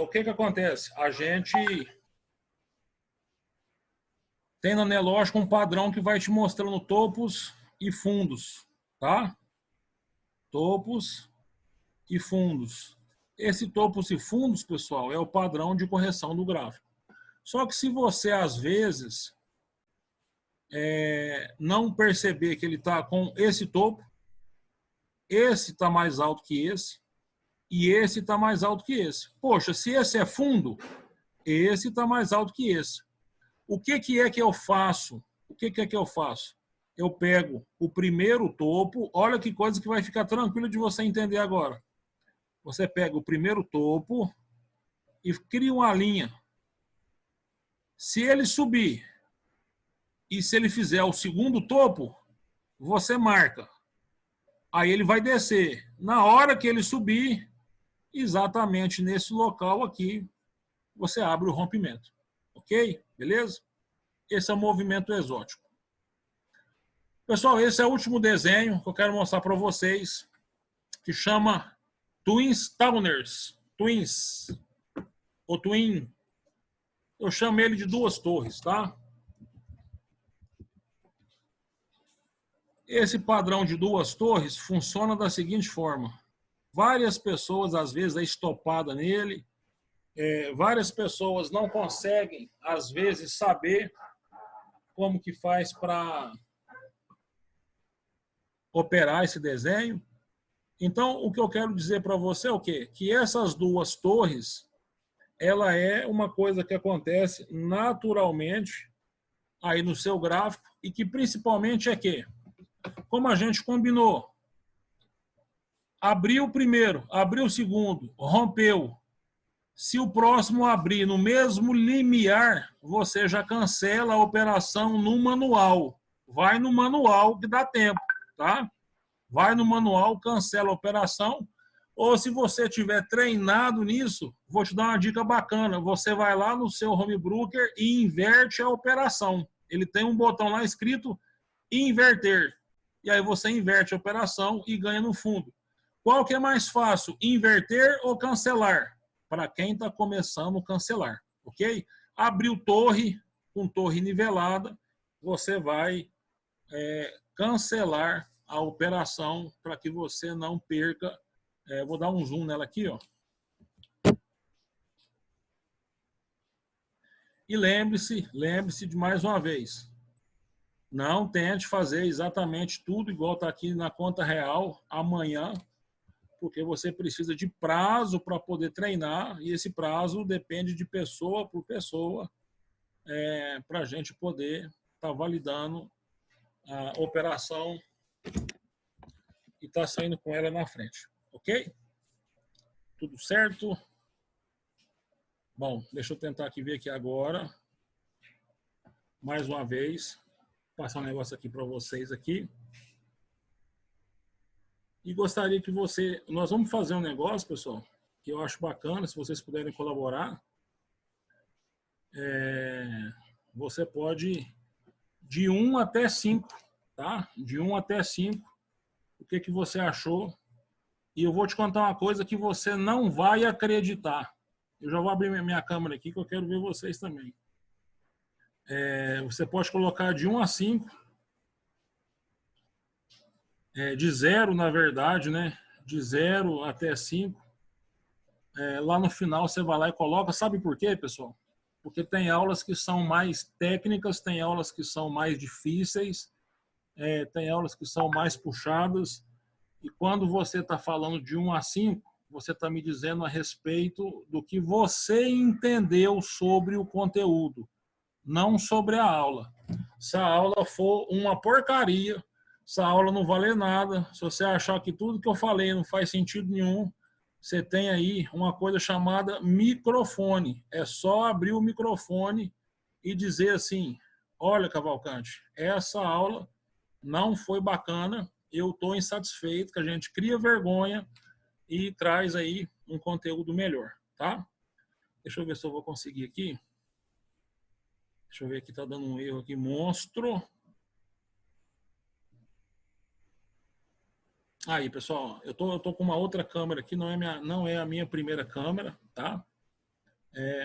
O que acontece? A gente tem na Nelógica um padrão que vai te mostrando topos e fundos, tá? Topos e fundos. Esse topos e fundos, pessoal, é o padrão de correção do gráfico. Só que se você, às vezes, não perceber que ele está com esse topo, esse está mais alto que esse, e esse está mais alto que esse. Poxa, se esse é fundo, esse está mais alto que esse. O que é que eu faço? O que é que eu faço? Eu pego o primeiro topo, olha que coisa que vai ficar tranquilo de você entender agora. Você pega o primeiro topo e cria uma linha. Se ele subir e se ele fizer o segundo topo, você marca. Aí ele vai descer. Na hora que ele subir, exatamente nesse local aqui, você abre o rompimento. Ok? Beleza? Esse é o movimento exótico. Pessoal, esse é o último desenho que eu quero mostrar para vocês, que chama Twins Towners. Twins. Ou Twin. Eu chamo ele de duas torres, tá? Esse padrão de duas torres funciona da seguinte forma. Várias pessoas, às vezes, é estopada nele. Várias pessoas não conseguem, às vezes, saber como que faz para operar esse desenho. Então, o que eu quero dizer para você é o quê? Que essas duas torres, ela é uma coisa que acontece naturalmente aí no seu gráfico e que principalmente é que, como a gente combinou, abriu o primeiro, abriu o segundo, rompeu. Se o próximo abrir no mesmo limiar, você já cancela a operação no manual. Vai no manual que dá tempo, tá? Vai no manual, cancela a operação. Ou se você tiver treinado nisso, vou te dar uma dica bacana. Você vai lá no seu home broker e inverte a operação. Ele tem um botão lá escrito inverter. E aí você inverte a operação e ganha no fundo. Qual que é mais fácil, inverter ou cancelar? Para quem está começando, cancelar, ok? Abriu torre, com torre nivelada, você vai cancelar a operação para que você não perca. Vou dar um zoom nela aqui, ó. E lembre-se de mais uma vez, não tente fazer exatamente tudo igual está aqui na conta real amanhã, porque você precisa de prazo para poder treinar, e esse prazo depende de pessoa por pessoa, para a gente poder estar validando a operação e estar saindo com ela na frente. Ok? Tudo certo? Bom, deixa eu tentar aqui ver aqui agora. Mais uma vez, passar um negócio aqui para vocês aqui. E gostaria que nós vamos fazer um negócio, pessoal, que eu acho bacana, se vocês puderem colaborar. Você pode de 1 até 5, tá? De 1 até 5, o que você achou? E eu vou te contar uma coisa que você não vai acreditar. Eu já vou abrir minha câmera aqui, que eu quero ver vocês também. Você pode colocar de 1 a 5, de 0, na verdade, né? De 0 até 5. Lá no final você vai lá e coloca. Sabe por quê, pessoal? Porque tem aulas que são mais técnicas, tem aulas que são mais difíceis, tem aulas que são mais puxadas. E quando você está falando de 1 a 5, você está me dizendo a respeito do que você entendeu sobre o conteúdo, não sobre a aula. Se a aula for uma porcaria, se a aula não valer nada, se você achar que tudo que eu falei não faz sentido nenhum, você tem aí uma coisa chamada microfone. É só abrir o microfone e dizer assim: olha, Cavalcante, essa aula não foi bacana, eu estou insatisfeito, que a gente cria vergonha e traz aí um conteúdo melhor, tá? Deixa eu ver se eu vou conseguir aqui. Deixa eu ver aqui, tá dando um erro aqui, monstro. Aí, pessoal, eu tô com uma outra câmera aqui, não é a minha primeira câmera, tá?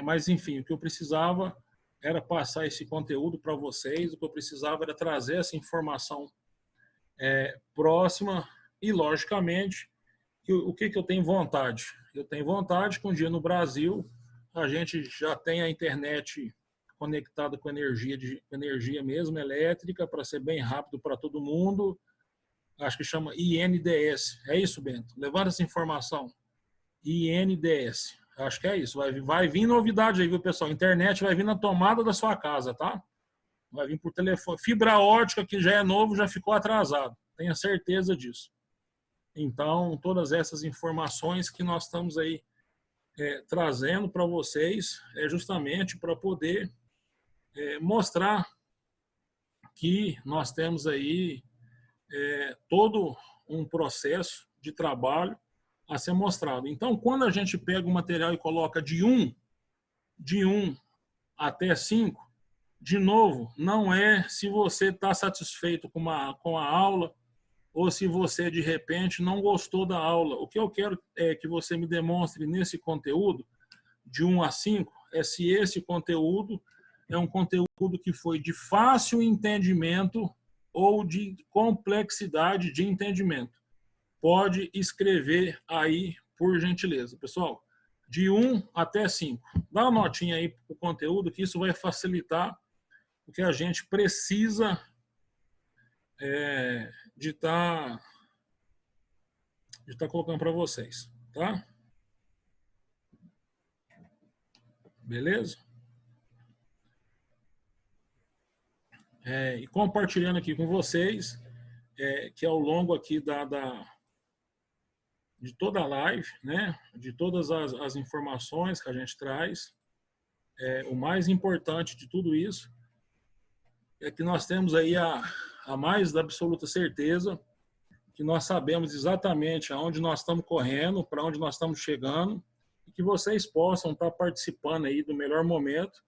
Mas, enfim, o que eu precisava era passar esse conteúdo para vocês, o que eu precisava era trazer essa informação próxima e, logicamente, o que eu tenho vontade? Eu tenho vontade que um dia no Brasil a gente já tenha a internet conectada com energia mesmo, elétrica, para ser bem rápido para todo mundo. Acho que chama INDS. É isso, Bento? Levanta essa informação. INDS. Acho que é isso. Vai vir novidade aí, viu, pessoal? Internet vai vir na tomada da sua casa, tá? Vai vir por telefone. Fibra ótica, que já é novo, já ficou atrasado. Tenha certeza disso. Então, todas essas informações que nós estamos aí trazendo para vocês é justamente para poder mostrar que nós temos aí todo um processo de trabalho a ser mostrado. Então, quando a gente pega o material e coloca de 1 até 5, de novo, não é se você está satisfeito com a aula ou se você, de repente, não gostou da aula. O que eu quero é que você me demonstre nesse conteúdo, de 1 a 5, é se esse conteúdo é um conteúdo que foi de fácil entendimento ou de complexidade de entendimento. Pode escrever aí, por gentileza. Pessoal, de 1 até 5. Dá uma notinha aí para o conteúdo, que isso vai facilitar o que a gente precisa de estar colocando para vocês. Tá? Beleza? E compartilhando aqui com vocês, que ao longo aqui de toda a live, né, de todas as informações que a gente traz, o mais importante de tudo isso é que nós temos aí a mais da absoluta certeza que nós sabemos exatamente aonde nós estamos correndo, para onde nós estamos chegando, e que vocês possam estar participando aí do melhor momento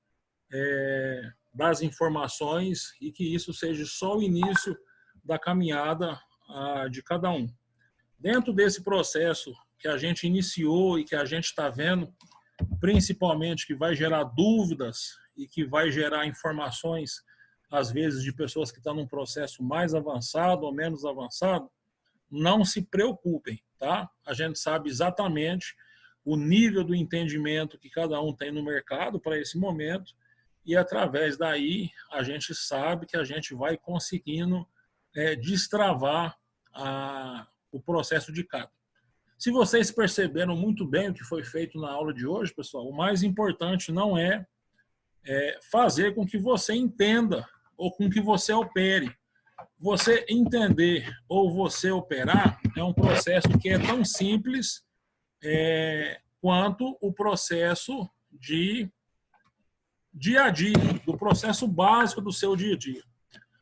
das informações, e que isso seja só o início da caminhada de cada um. Dentro desse processo que a gente iniciou e que a gente está vendo, principalmente que vai gerar dúvidas e que vai gerar informações, às vezes, de pessoas que estão num processo mais avançado ou menos avançado, não se preocupem, tá? A gente sabe exatamente o nível do entendimento que cada um tem no mercado para esse momento, e através daí a gente sabe que a gente vai conseguindo destravar o processo de cada. Se vocês perceberam muito bem o que foi feito na aula de hoje, pessoal, o mais importante não é fazer com que você entenda ou com que você opere. Você entender ou você operar é um processo que é tão simples quanto o processo de dia a dia, do processo básico do seu dia a dia.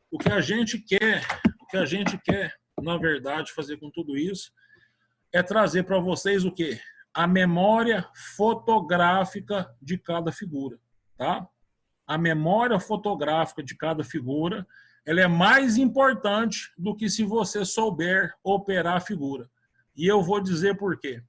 O que a gente quer, na verdade, fazer com tudo isso é trazer para vocês o quê? A memória fotográfica de cada figura, tá? A memória fotográfica de cada figura, ela é mais importante do que se você souber operar a figura. E eu vou dizer por quê.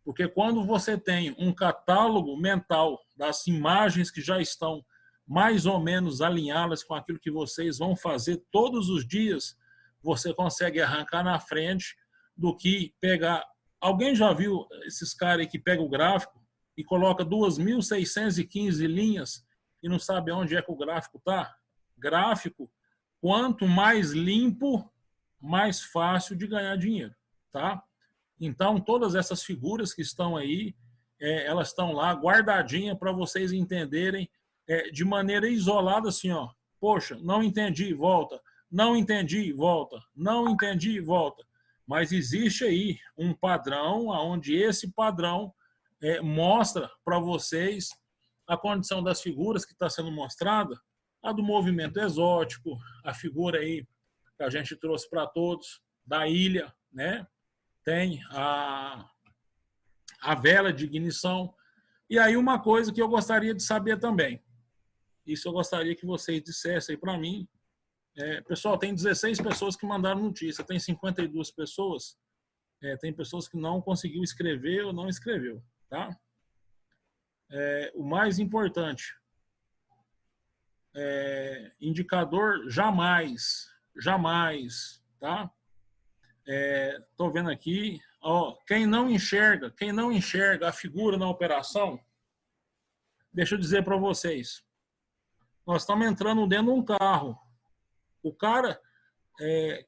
Porque quando você tem um catálogo mental das imagens que já estão mais ou menos alinhadas com aquilo que vocês vão fazer todos os dias, você consegue arrancar na frente do que pegar... Alguém já viu esses caras aí que pegam o gráfico e coloca 2.615 linhas e não sabe onde é que o gráfico está? Gráfico, quanto mais limpo, mais fácil de ganhar dinheiro. tá? Então, todas essas figuras que estão aí, elas estão lá guardadinhas para vocês entenderem de maneira isolada, assim, ó. Poxa, não entendi, volta. Não entendi, volta. Não entendi, volta. Mas existe aí um padrão, onde esse padrão mostra para vocês a condição das figuras que está sendo mostrada, a do movimento exótico, a figura aí que a gente trouxe para todos, da ilha, né? Tem a vela de ignição. E aí uma coisa que eu gostaria de saber também, isso eu gostaria que vocês dissessem para mim. Pessoal, tem 16 pessoas que mandaram notícia, tem 52 pessoas, tem pessoas que não conseguiu escrever ou não escreveu, tá? O mais importante, indicador jamais, tá? Tô vendo aqui, ó, quem não enxerga a figura na operação, deixa eu dizer para vocês, nós estamos entrando dentro de um carro. O cara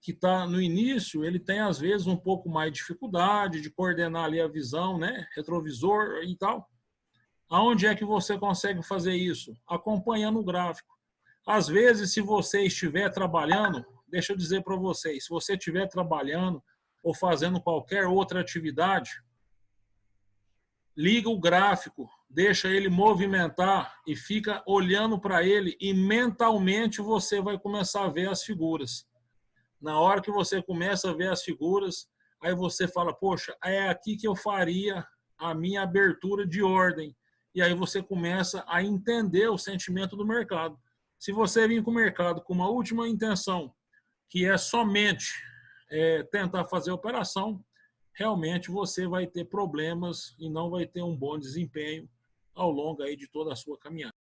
que está no início, ele tem às vezes um pouco mais de dificuldade de coordenar ali a visão, né? Retrovisor e tal. Aonde é que você consegue fazer isso? Acompanhando o gráfico. Às vezes, se você estiver trabalhando, deixa eu dizer para vocês, se você estiver trabalhando ou fazendo qualquer outra atividade, liga o gráfico, deixa ele movimentar e fica olhando para ele e mentalmente você vai começar a ver as figuras. Na hora que você começa a ver as figuras, aí você fala, poxa, é aqui que eu faria a minha abertura de ordem. E aí você começa a entender o sentimento do mercado. Se você vir com o mercado com uma última intenção, que é somente tentar fazer a operação, realmente você vai ter problemas e não vai ter um bom desempenho ao longo aí de toda a sua caminhada.